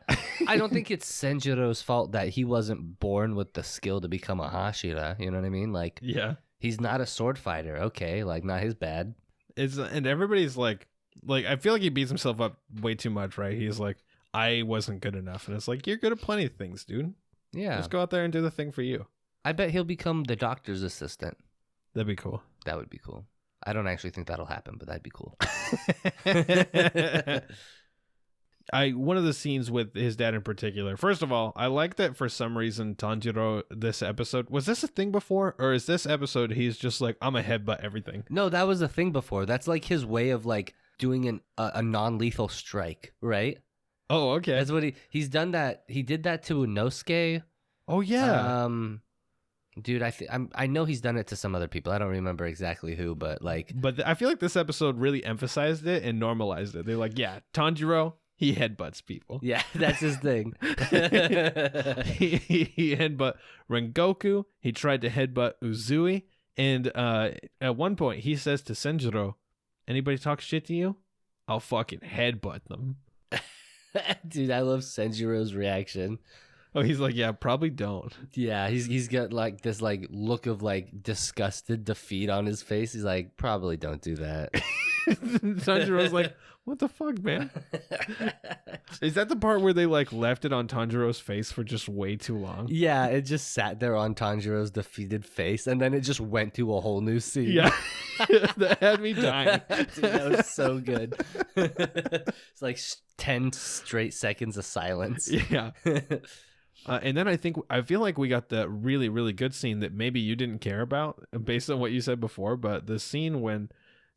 I don't think it's Senjiro's fault that he wasn't born with the skill to become a Hashira, you know what I mean? Like, yeah. He's not a sword fighter, okay, like, not his bad. And everybody's like I feel like he beats himself up way too much, right? He's like, I wasn't good enough. And it's like, you're good at plenty of things, dude. Yeah. Just go out there and do the thing for you. I bet he'll become the doctor's assistant. That'd be cool. That would be cool. I don't actually think that'll happen, but that'd be cool. One of the scenes with his dad in particular, first of all, I like that for some reason Tanjiro, this episode, was this a thing before? Or is this episode he's just like, I'm a headbutt everything? No, that was a thing before. That's like his way of like doing a non-lethal strike, right? Oh, okay. That's what he's done that. He did that to Inosuke. Oh, yeah. Dude, I know he's done it to some other people. I don't remember exactly who, but like. But I feel like this episode really emphasized it and normalized it. They're like, yeah, Tanjiro, he headbutts people. Yeah, that's his thing. he headbutt Rengoku. He tried to headbutt Uzui. And at one point, he says to Senjiro, anybody talk shit to you? I'll fucking headbutt them. Dude, I love Senjiro's reaction. Oh, he's like, yeah, probably don't. Yeah, he's got like this like look of like disgusted defeat on his face. He's like, probably don't do that. Tanjiro's like, what the fuck, man? Is that the part where they like left it on Tanjiro's face for just way too long? Yeah, it just sat there on Tanjiro's defeated face, and then it just went to a whole new scene. Yeah, that had me dying. Dude, that was so good. It's like 10 straight seconds of silence. Yeah. And then I feel like we got the really, really good scene that maybe you didn't care about based on what you said before, but the scene when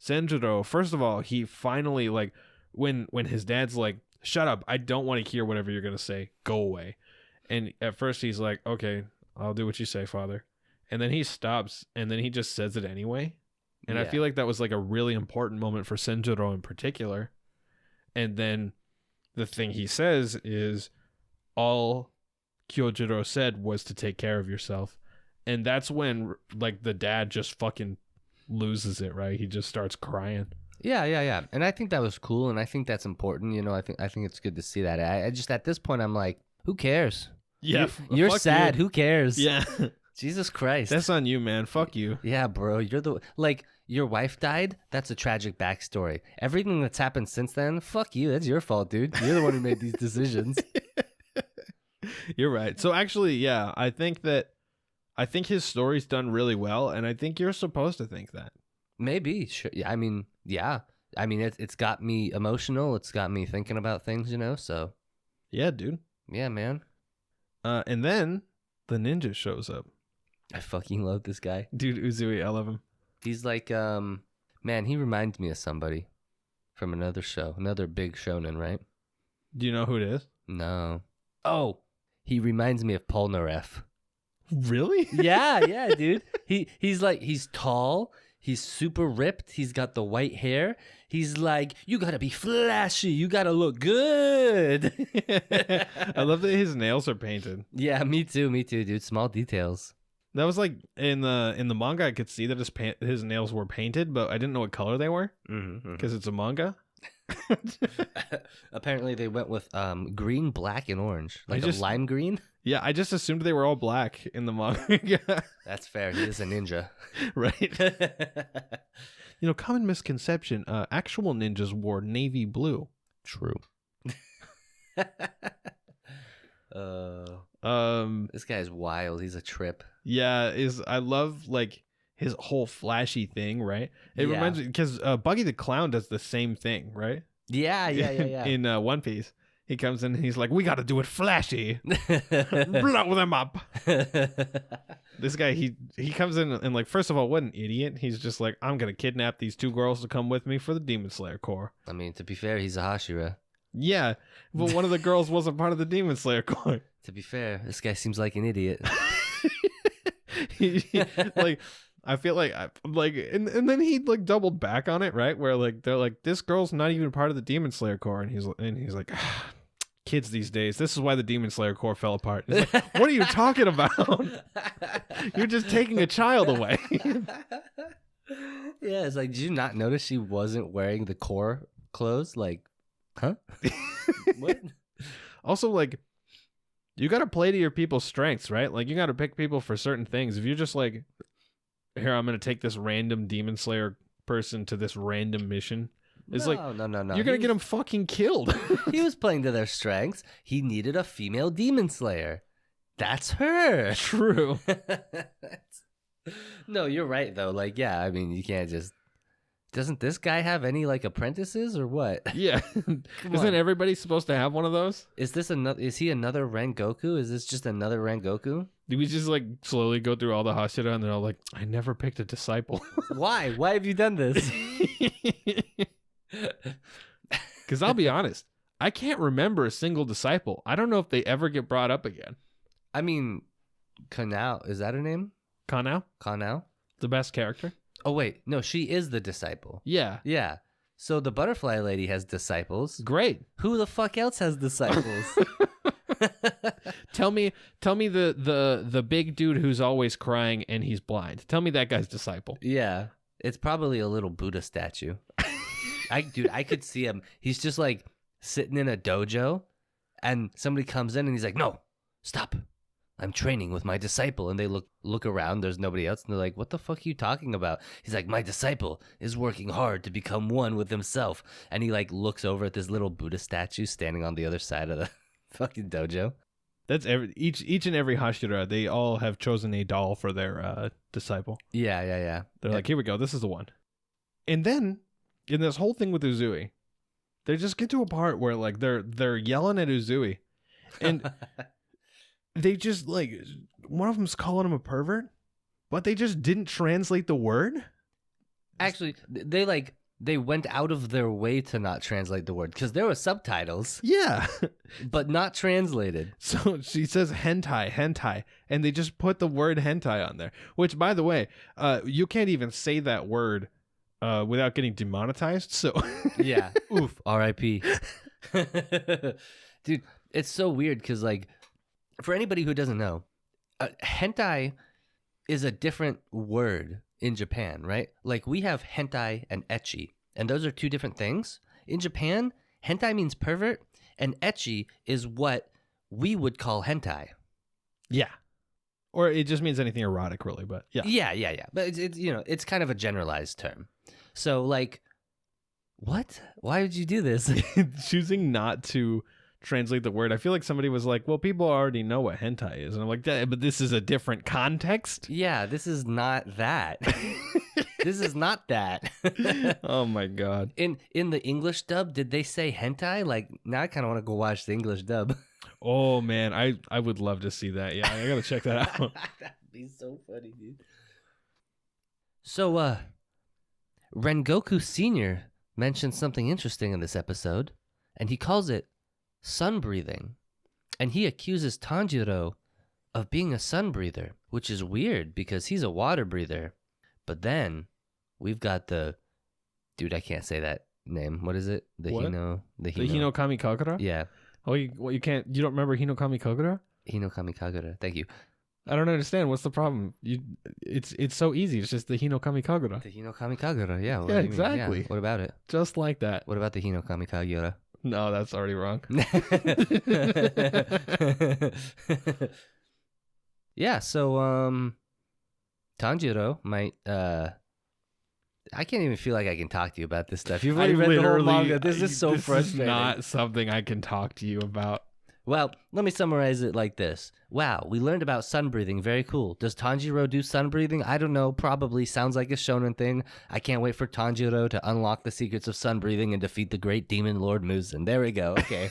Senjiro, first of all, he finally like when his dad's like, shut up, I don't want to hear whatever you're going to say, go away. And at first he's like, okay, I'll do what you say, father. And then he stops and then he just says it anyway. And I feel like that was like a really important moment for Senjiro in particular. And then the thing he says is, all Kyojiro said was to take care of yourself. And that's when like the dad just fucking loses it, right? He just starts crying. Yeah. And I think that was cool, and I think that's important. I think it's good to see that. I just at this point I'm like, who cares? Yeah, you're fuck sad. you. Who cares? Yeah. Jesus Christ. That's on you, man. Fuck you. Yeah, bro. You're your wife died. That's a tragic backstory. Everything that's happened since then, fuck you. That's your fault, dude. You're the one who made these decisions. You're right. So actually, yeah, I think his story's done really well, and I think you're supposed to think that. Maybe. Sure. Yeah. I mean, it's got me emotional. It's got me thinking about things, so. Yeah, dude. Yeah, man. And then the ninja shows up. I fucking love this guy. Dude, Uzui, I love him. He's like, man, he reminds me of somebody from another show, another big shonen, right? Do you know who it is? No. Oh, he reminds me of Polnareff. Really? Yeah, dude. He's tall. He's super ripped. He's got the white hair. He's like, you gotta be flashy. You gotta look good. I love that his nails are painted. Yeah, me too, dude. Small details. That was like in the manga. I could see that his nails were painted, but I didn't know what color they were because it's a manga. Apparently, they went with green, black, and orange, like a lime green. Yeah, I just assumed they were all black in the manga. That's fair. He is a ninja, right? Common misconception: actual ninjas wore navy blue. True. This guy's wild. He's a trip. Yeah, I love like his whole flashy thing, right? It reminds me because Buggy the Clown does the same thing, right? Yeah. In One Piece, he comes in and he's like, "We got to do it flashy, blow them up." This guy, he comes in and like, first of all, what an idiot! He's just like, "I'm gonna kidnap these 2 girls to come with me for the Demon Slayer Corps." I mean, to be fair, he's a Hashira. Yeah, but one of the girls wasn't part of the Demon Slayer Corps. To be fair, this guy seems like an idiot. Like, I feel like and then he like doubled back on it, right? Where like they're like, this girl's not even part of the Demon Slayer Corps, and he's like, kids these days, this is why the Demon Slayer Corps fell apart. He's like, what are you talking about? You're just taking a child away. Yeah, it's like, did you not notice she wasn't wearing the core clothes? Like, huh? What? Also, like, you got to play to your people's strengths, right? Like, you got to pick people for certain things. If you're just like, here, I'm going to take this random Demon Slayer person to this random mission. It's no. You're going to get him fucking killed. He was playing to their strengths. He needed a female Demon Slayer. That's her. True. No, you're right, though. Like, yeah, I mean, you can't just... Doesn't this guy have any, like, apprentices or what? Yeah. Isn't everybody supposed to have one of those? Is he another Rengoku? Is this just another Rengoku? Do we just, like, slowly go through all the Hashira and they're all like, I never picked a disciple. Why? Why have you done this? Because I'll be honest, I can't remember a single disciple. I don't know if they ever get brought up again. I mean, Kanao, is that her name? Kanao? The best character. Oh, wait. No, she is the disciple. Yeah. Yeah. So the butterfly lady has disciples. Great. Who the fuck else has disciples? Tell me the big dude who's always crying and he's blind. Tell me that guy's disciple. Yeah. It's probably a little Buddha statue. I could see him. He's just like sitting in a dojo and somebody comes in and he's like, "No, stop. I'm training with my disciple." And they look around. There's nobody else. And they're like, "What the fuck are you talking about?" He's like, "My disciple is working hard to become one with himself." And he like looks over at this little Buddha statue standing on the other side of the fucking dojo. That's each and every Hashira. They all have chosen a doll for their disciple. Yeah. They're like, here we go. This is the one. And then in this whole thing with Uzui, they just get to a part where like they're yelling at Uzui, and they just like, one of them's calling him a pervert, but they just didn't translate the word. Actually, they went out of their way to not translate the word because there were subtitles. Yeah. But not translated. So she says hentai, and they just put the word hentai on there, which, by the way, you can't even say that word without getting demonetized. So yeah. Oof. R.I.P. Dude, it's so weird because, like, for anybody who doesn't know, hentai is a different word in Japan, right? Like we have hentai and ecchi, and those are two different things. In Japan, hentai means pervert, and ecchi is what we would call hentai. Yeah. Or it just means anything erotic, really, but yeah. Yeah. But it's it's kind of a generalized term. So like, what? Why would you do this? Choosing not to translate the word. I feel like somebody was like, well, people already know what hentai is. And I'm like, but this is a different context. Yeah, this is not that. This is not that. Oh my God. In the English dub, did they say hentai? Like, now I kind of want to go watch the English dub. Oh man, I would love to see that. Yeah, I gotta check that out. That'd be so funny, dude. So, Rengoku Sr. mentioned something interesting in this episode, and he calls it sun breathing. And he accuses Tanjiro of being a sun breather, which is weird because he's a water breather. But then we've got dude, I can't say that name. What is it? The What? The The Hinokami Kagura? Yeah. Oh, you don't remember Hinokami Kagura? Hinokami Kagura. Thank you. I don't understand. What's the problem? It's so easy. It's just the Hinokami Kagura. The Hinokami Kagura. Yeah. What Yeah, do you mean? exactly. Yeah. What about it? Just like that. What about the Hinokami Kagura? No, that's already wrong. Yeah, so Tanjiro might I can't even feel like I can talk to you about this stuff. You've already read the whole manga. This is so frustrating. This is not something I can talk to you about. Well, let me summarize it like this. Wow, we learned about sun breathing. Very cool. Does Tanjiro do sun breathing? I don't know. Probably. Sounds like a shonen thing. I can't wait for Tanjiro to unlock the secrets of sun breathing and defeat the great demon Lord Muzan. There we go. Okay.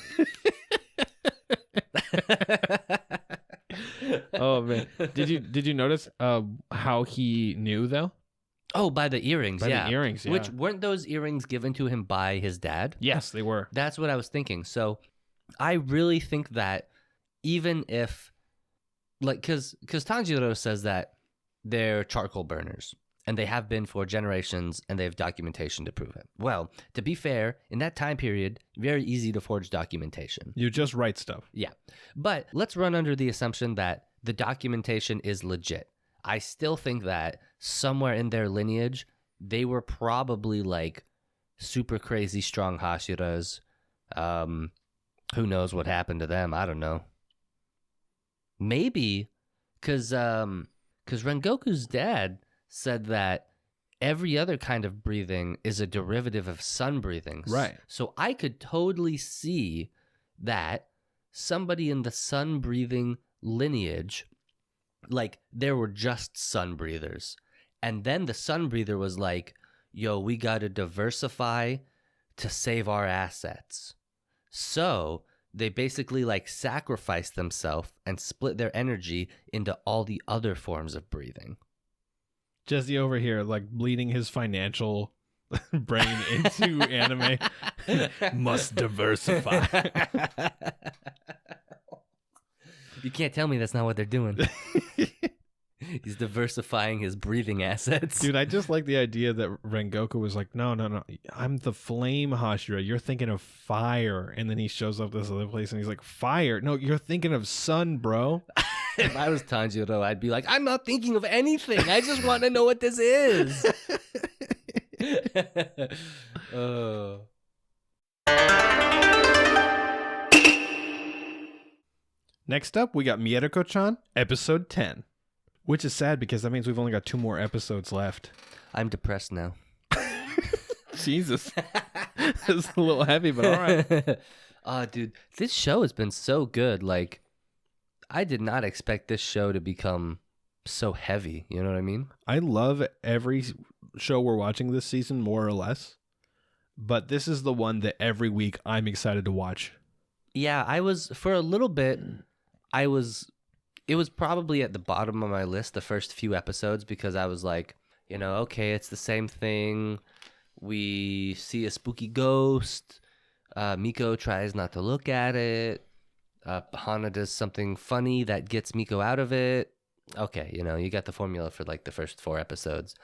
Oh man, did you notice how he knew though? Oh, by the earrings. By yeah. the earrings, yeah. Which weren't those earrings given to him by his dad? Yes, they were. That's what I was thinking. So I really think that even if, like, because Tanjiro says that they're charcoal burners, and they have been for generations, and they have documentation to prove it. Well, to be fair, in that time period, very easy to forge documentation. You just write stuff. Yeah. But let's run under the assumption that the documentation is legit. I still think that somewhere in their lineage, they were probably like super crazy strong Hashiras. Who knows what happened to them? I don't know. Maybe because Rengoku's dad said that every other kind of breathing is a derivative of sun breathing. Right. So I could totally see that somebody in the sun breathing lineage, like there were just sun breathers. And then the sun breather was like, yo, we got to diversify to save our assets. So they basically like sacrificed themselves and split their energy into all the other forms of breathing. Jesse over here, like bleeding his financial brain into anime. Must diversify. You can't tell me that's not what they're doing. He's diversifying his breathing assets. Dude, I just like the idea that Rengoku was like, no, I'm the flame Hashira. You're thinking of fire. And then he shows up this other place and he's like, fire? No, you're thinking of sun, bro. If I was Tanjiro, I'd be like, I'm not thinking of anything. I just want to know what this is. Oh. Next up, we got Mieruko-Chan, episode 10. Which is sad because that means we've only got 2 more episodes left. I'm depressed now. Jesus. That's a little heavy, but all right. Dude, this show has been so good. Like, I did not expect this show to become so heavy. You know what I mean? I love every show we're watching this season, more or less. But this is the one that every week I'm excited to watch. Yeah, for a little bit, it was probably at the bottom of my list, the first few episodes, because I was like, okay, it's the same thing. We see a spooky ghost. Miko tries not to look at it. Hana does something funny that gets Miko out of it. Okay, you got the formula for like the first 4 episodes.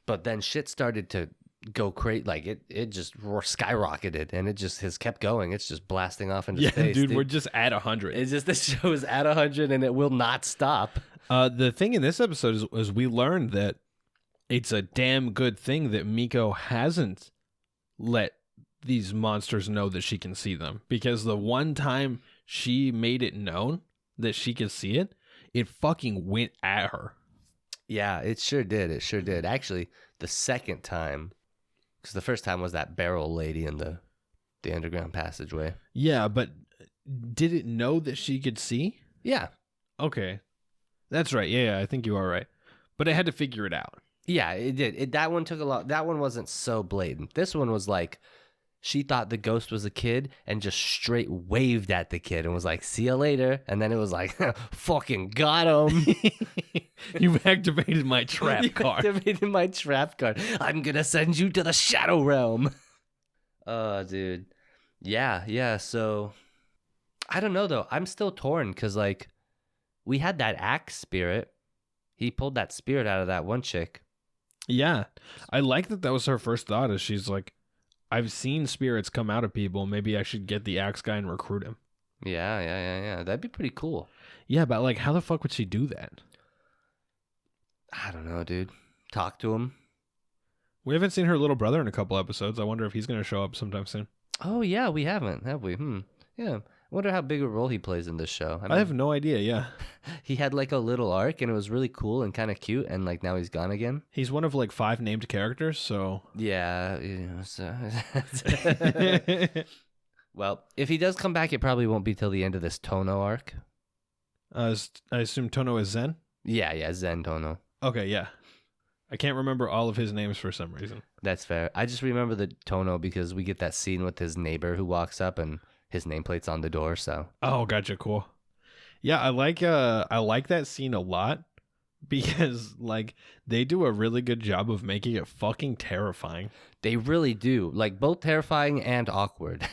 But then shit started to go crazy. Like it just skyrocketed, and it just has kept going. It's just blasting off into space. Dude, we're just at 100. It's just, this show is at 100 and it will not stop. The thing in this episode is we learned that it's a damn good thing that Miko hasn't let these monsters know that she can see them, because the one time she made it known that she could see it, it fucking went at her. Yeah, it sure did. It sure did. Actually, the second time, because the first time was that barrel lady in the underground passageway. Yeah, but did it know that she could see? Yeah. Okay. That's right. Yeah, I think you are right. But it had to figure it out. Yeah, it did. That one took a lot. That one wasn't so blatant. This one was like, she thought the ghost was a kid and just straight waved at the kid and was like, see you later. And then it was like, fucking got him. You've activated my trap You card. activated my trap card. I'm going to send you to the Shadow Realm. Oh, dude. Yeah. So, I don't know, though. I'm still torn because, like, we had that axe spirit. He pulled that spirit out of that one chick. Yeah. I like that was her first thought, is she's like, I've seen spirits come out of people. Maybe I should get the axe guy and recruit him. Yeah. That'd be pretty cool. Yeah, but like, how the fuck would she do that? I don't know, dude. Talk to him. We haven't seen her little brother in a couple episodes. I wonder if he's going to show up sometime soon. Oh, yeah, we haven't, have we? Yeah. I wonder how big a role he plays in this show. I mean, I have no idea, yeah. he had like a little arc and it was really cool and kind of cute, and like now he's gone again. He's one of like 5 named characters, so... Yeah, so... Well, if he does come back, it probably won't be till the end of this Tono arc. I assume Tono is Zen? Yeah, Zen Tono. Okay, yeah. I can't remember all of his names for some reason. That's fair. I just remember the Tono because we get that scene with his neighbor who walks up and his nameplate's on the door, so... Oh, gotcha, cool. Yeah, I like that scene a lot because like they do a really good job of making it fucking terrifying. They really do. Like both terrifying and awkward.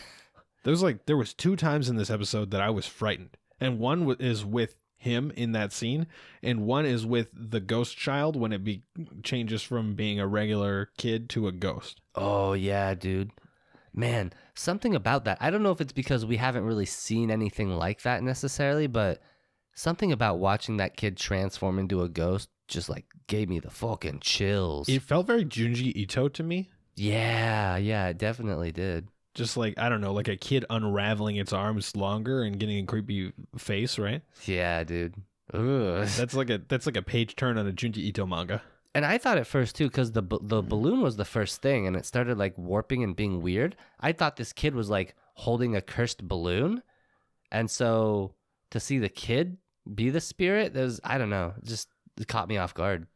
There was 2 times in this episode that I was frightened. And one is with him in that scene, and one is with the ghost child when it changes from being a regular kid to a ghost. Oh, yeah, dude. Man, something about that. I don't know if it's because we haven't really seen anything like that necessarily, but something about watching that kid transform into a ghost just like gave me the fucking chills. It felt very Junji Ito to me. Yeah, it definitely did. Just like, I don't know, like a kid unraveling its arms longer and getting a creepy face, right? Yeah, dude. Ugh. That's like a page turn on a Junji Ito manga. And I thought at first too, because the balloon was the first thing, and it started like warping and being weird. I thought this kid was like holding a cursed balloon, and so to see the kid be the spirit, I don't know, it caught me off guard.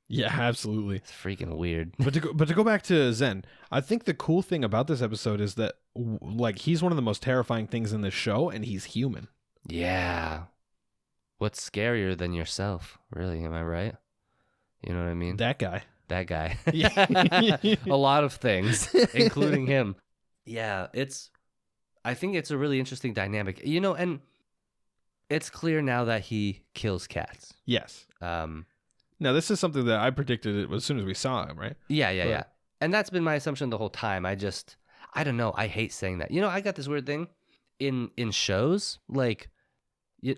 Yeah, absolutely. It's freaking weird. But to go back to Zen, I think the cool thing about this episode is that like he's one of the most terrifying things in this show, and he's human. Yeah. What's scarier than yourself? Really? Am I right? You know what I mean? That guy. Yeah. A lot of things, including him. Yeah, I think it's a really interesting dynamic. You know, and it's clear now that he kills cats. Yes. Now, this is something that I predicted as soon as we saw him, right? Yeah. And that's been my assumption the whole time. I don't know. I hate saying that. You know, I got this weird thing in shows, like,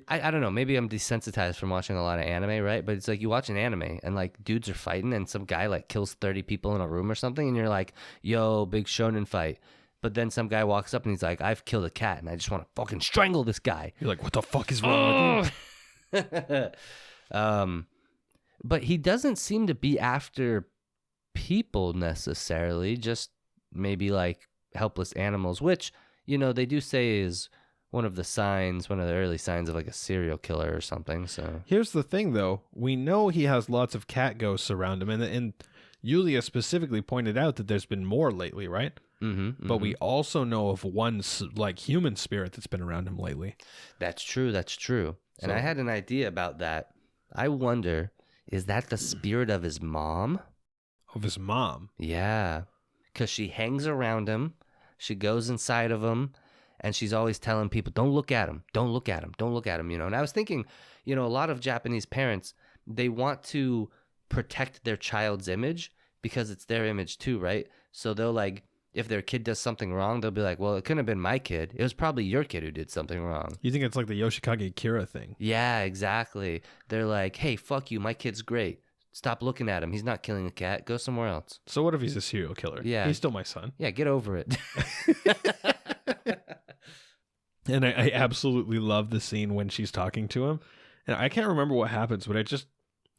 I don't know, maybe I'm desensitized from watching a lot of anime, right? But it's like you watch an anime and like dudes are fighting and some guy like kills 30 people in a room or something, and you're like, yo, big shonen fight. But then some guy walks up and he's like, I've killed a cat and I just want to fucking strangle this guy. You're like, what the fuck is wrong with you? But he doesn't seem to be after people necessarily, just maybe like helpless animals, which, you know, they do say is one of the early signs of like a serial killer or something. So here's the thing, though. We know he has lots of cat ghosts around him, and Yulia specifically pointed out that there's been more lately, right? Mm-hmm. But we also know of one like human spirit that's been around him lately. That's true. And I had an idea about that. I wonder, is that the spirit of his mom? Of his mom? Yeah. Because she hangs around him. She goes inside of him. And she's always telling people, don't look at him. Don't look at him. Don't look at him. You know, and I was thinking, you know, a lot of Japanese parents, they want to protect their child's image because it's their image too, right? So they'll like, if their kid does something wrong, they'll be like, well, it couldn't have been my kid. It was probably your kid who did something wrong. You think it's like the Yoshikage Kira thing? Yeah, exactly. They're like, hey, fuck you. My kid's great. Stop looking at him. He's not killing a cat. Go somewhere else. So what if he's a serial killer? Yeah. He's still my son. Yeah, get over it. And I absolutely love the scene when she's talking to him. And I can't remember what happens, but it just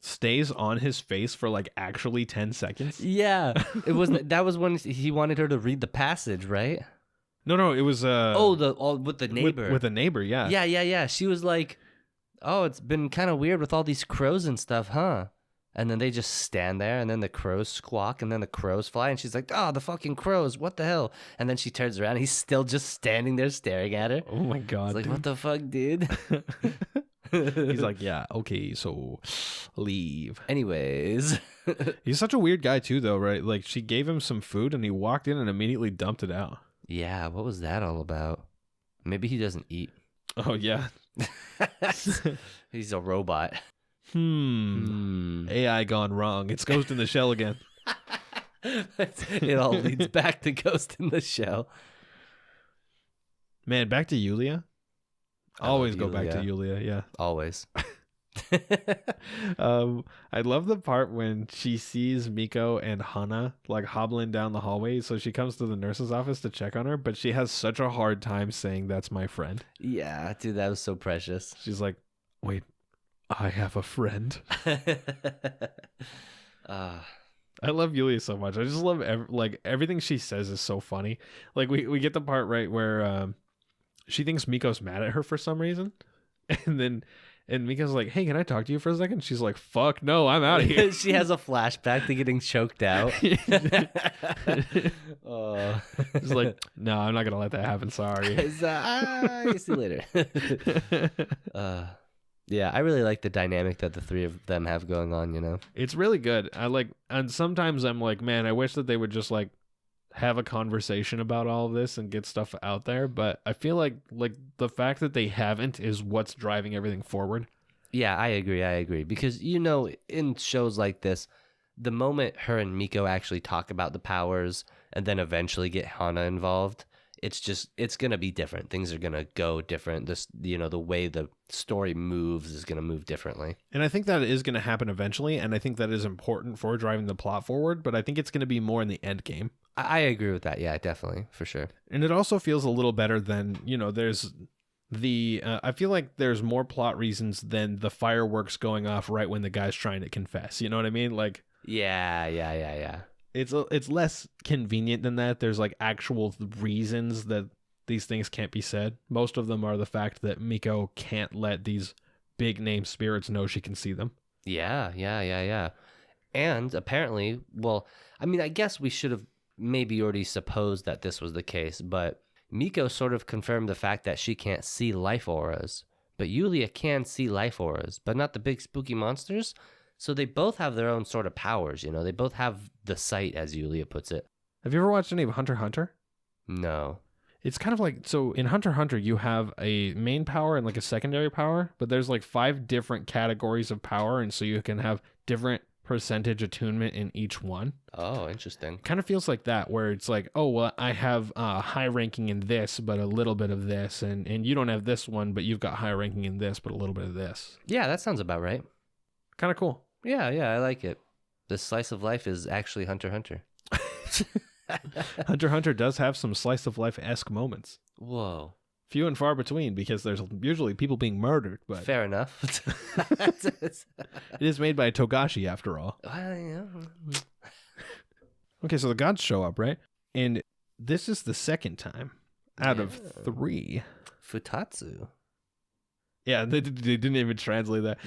stays on his face for like actually 10 seconds. Yeah. That was when he wanted her to read the passage, right? No, it was with the neighbor. With a neighbor, yeah. Yeah. She was like, "Oh, it's been kind of weird with all these crows and stuff, huh?" And then they just stand there, and then the crows squawk, and then the crows fly, and she's like, "Oh, the fucking crows, what the hell?" And then she turns around, and he's still just standing there staring at her. Oh my god. It's like, dude. what the fuck, dude? He's like, yeah, okay, so leave. Anyways. He's such a weird guy too, though, right? Like, she gave him some food, and he walked in and immediately dumped it out. Yeah, what was that all about? Maybe he doesn't eat. Oh, yeah. He's a robot. AI gone wrong. It's Ghost in the Shell again. It all leads back to Ghost in the Shell. Man, back to Yulia. I Always love go back to Yulia. Yulia, yeah. Always. I love the part when she sees Miko and Hana like hobbling down the hallway. So she comes to the nurse's office to check on her, but she has such a hard time saying that's my friend. Yeah, dude, that was so precious. She's like, wait, I have a friend. I love Yulia so much. I just love everything she says is so funny. Like we get the part right where she thinks Miko's mad at her for some reason, and Miko's like, "Hey, can I talk to you for a second?" She's like, "Fuck no, I'm out of here." She has a flashback to getting choked out. She's like, "No, I'm not gonna let that happen. Sorry." See you later. Yeah, I really like the dynamic that the three of them have going on. You know, It's really good. And sometimes I'm like, man, I wish that they would just like have a conversation about all of this and get stuff out there. But I feel like the fact that they haven't is what's driving everything forward. yeah, I agree. Because in shows like this, the moment her and Miko actually talk about the powers and then eventually get Hana involved, it's gonna be different. Things are gonna go different. The way the story moves is gonna move differently. And I think that is going to happen eventually. And I think that is important for driving the plot forward. But I think it's going to be more in the end game. I agree with that. Yeah, definitely, for sure. And it also feels a little better than, there's I feel like there's more plot reasons than the fireworks going off right when the guy's trying to confess. You know what I mean? Like, Yeah. it's less convenient than that. There's like actual reasons that these things can't be said. Most of them are the fact that Miko can't let these big name spirits know she can see them. Yeah. And apparently, well, I mean, I guess we should have maybe already supposed that this was the case, but Miko sort of confirmed the fact that she can't see life auras, but Yulia can see life auras, but not the big spooky monsters. So they both have their own sort of powers, They both have the sight, as Yulia puts it. Have you ever watched any of Hunter x Hunter? No. It's kind of like, so in Hunter x Hunter, you have a main power and like a secondary power, but there's like 5 different categories of power, and so you can have different percentage attunement in each one. Oh, interesting. Kind of feels like that, where it's like, oh, well, I have high ranking in this, but a little bit of this, and you don't have this one, but you've got high ranking in this, but a little bit of this. Yeah, that sounds about right. Kind of cool. Yeah, I like it. The slice of life is actually Hunter x Hunter. Hunter x Hunter does have some slice of life-esque moments. Whoa. Few and far between, because there's usually people being murdered, but Fair enough. it is made by Togashi after all. Okay, so the gods show up, right? And this is the second time out of 3. Futatsu. Yeah, they didn't even translate that.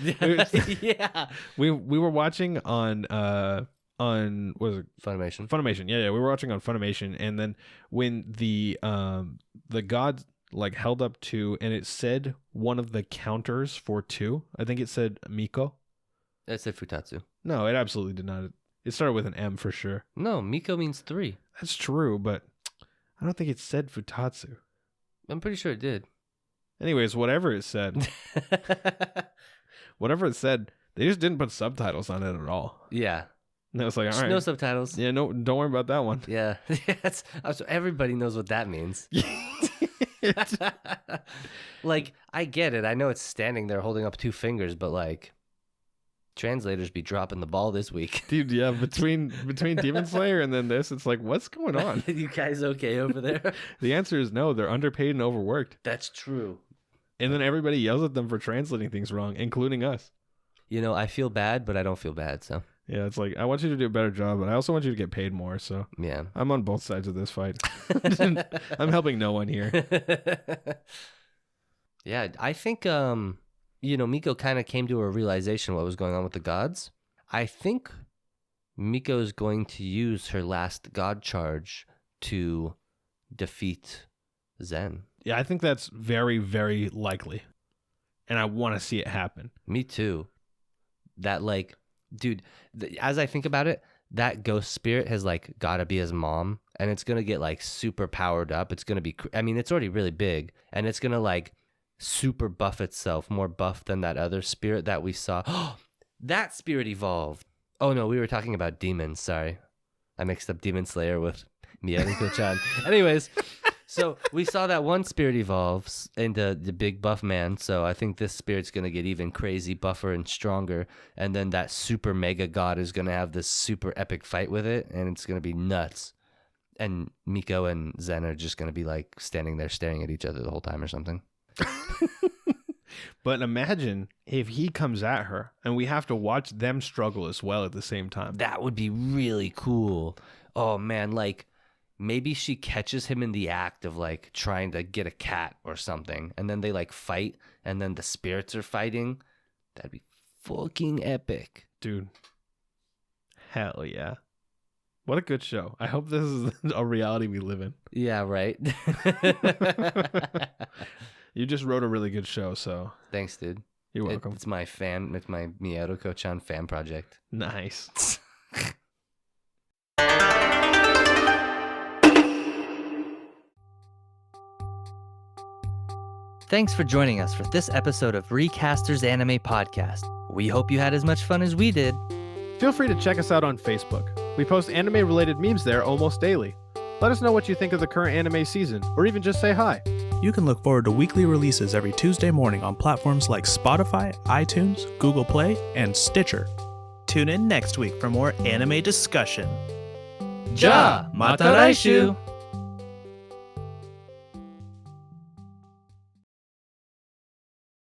Yeah. We were watching on what was it? Funimation. Funimation. Yeah, we were watching on Funimation, and then when the gods like held up 2, and it said one of the counters for 2. I think it said Miko. It said Futatsu. No, it absolutely did not. It started with an M for sure. No, Miko means 3. That's true, but I don't think it said Futatsu. I'm pretty sure it did. Anyways, whatever it said, they just didn't put subtitles on it at all. Yeah. And I was like, all right. No subtitles. Yeah, no, don't worry about that one. Yeah. So everybody knows what that means. Like, I get it. I know it's standing there holding up 2 fingers, but like... Translators be dropping the ball this week. Dude, yeah, between Demon Slayer and then this, it's like, what's going on? You guys okay over there? The answer is no. They're underpaid and overworked. That's true. And then everybody yells at them for translating things wrong, including us. You know, I feel bad, but I don't feel bad, so. Yeah, it's like, I want you to do a better job, but I also want you to get paid more, so. Yeah. I'm on both sides of this fight. I'm helping no one here. Yeah, I think, Miko kind of came to a realization what was going on with the gods. I think Miko is going to use her last god charge to defeat Zen. Yeah, I think that's very, very likely. And I want to see it happen. Me too. That, like, dude, as I think about it, that ghost spirit has, like, got to be his mom. And it's going to get, like, super powered up. It's going to be, I mean, it's already really big. And it's going to, like, super buff itself, more buff than that other spirit that we saw. That spirit evolved. Oh, no, we were talking about demons. Sorry. I mixed up Demon Slayer with Mieruko-Chan. Anyways. So we saw that one spirit evolves into the big buff man. So I think this spirit's going to get even crazy, buffer, and stronger. And then that super mega god is going to have this super epic fight with it. And it's going to be nuts. And Miko and Zen are just going to be like standing there staring at each other the whole time or something. But imagine if he comes at her and we have to watch them struggle as well at the same time. That would be really cool. Oh, man, like... Maybe she catches him in the act of, like, trying to get a cat or something. And then they, like, fight. And then the spirits are fighting. That'd be fucking epic. Dude. Hell yeah. What a good show. I hope this is a reality we live in. Yeah, right? You just wrote a really good show, so. Thanks, dude. You're welcome. It's my Mieruko-Chan fan project. Nice. Thanks for joining us for this episode of Recasters Anime Podcast. We hope you had as much fun as we did. Feel free to check us out on Facebook. We post anime-related memes there almost daily. Let us know what you think of the current anime season, or even just say hi. You can look forward to weekly releases every Tuesday morning on platforms like Spotify, iTunes, Google Play, and Stitcher. Tune in next week for more anime discussion. Ja! Mata raishu!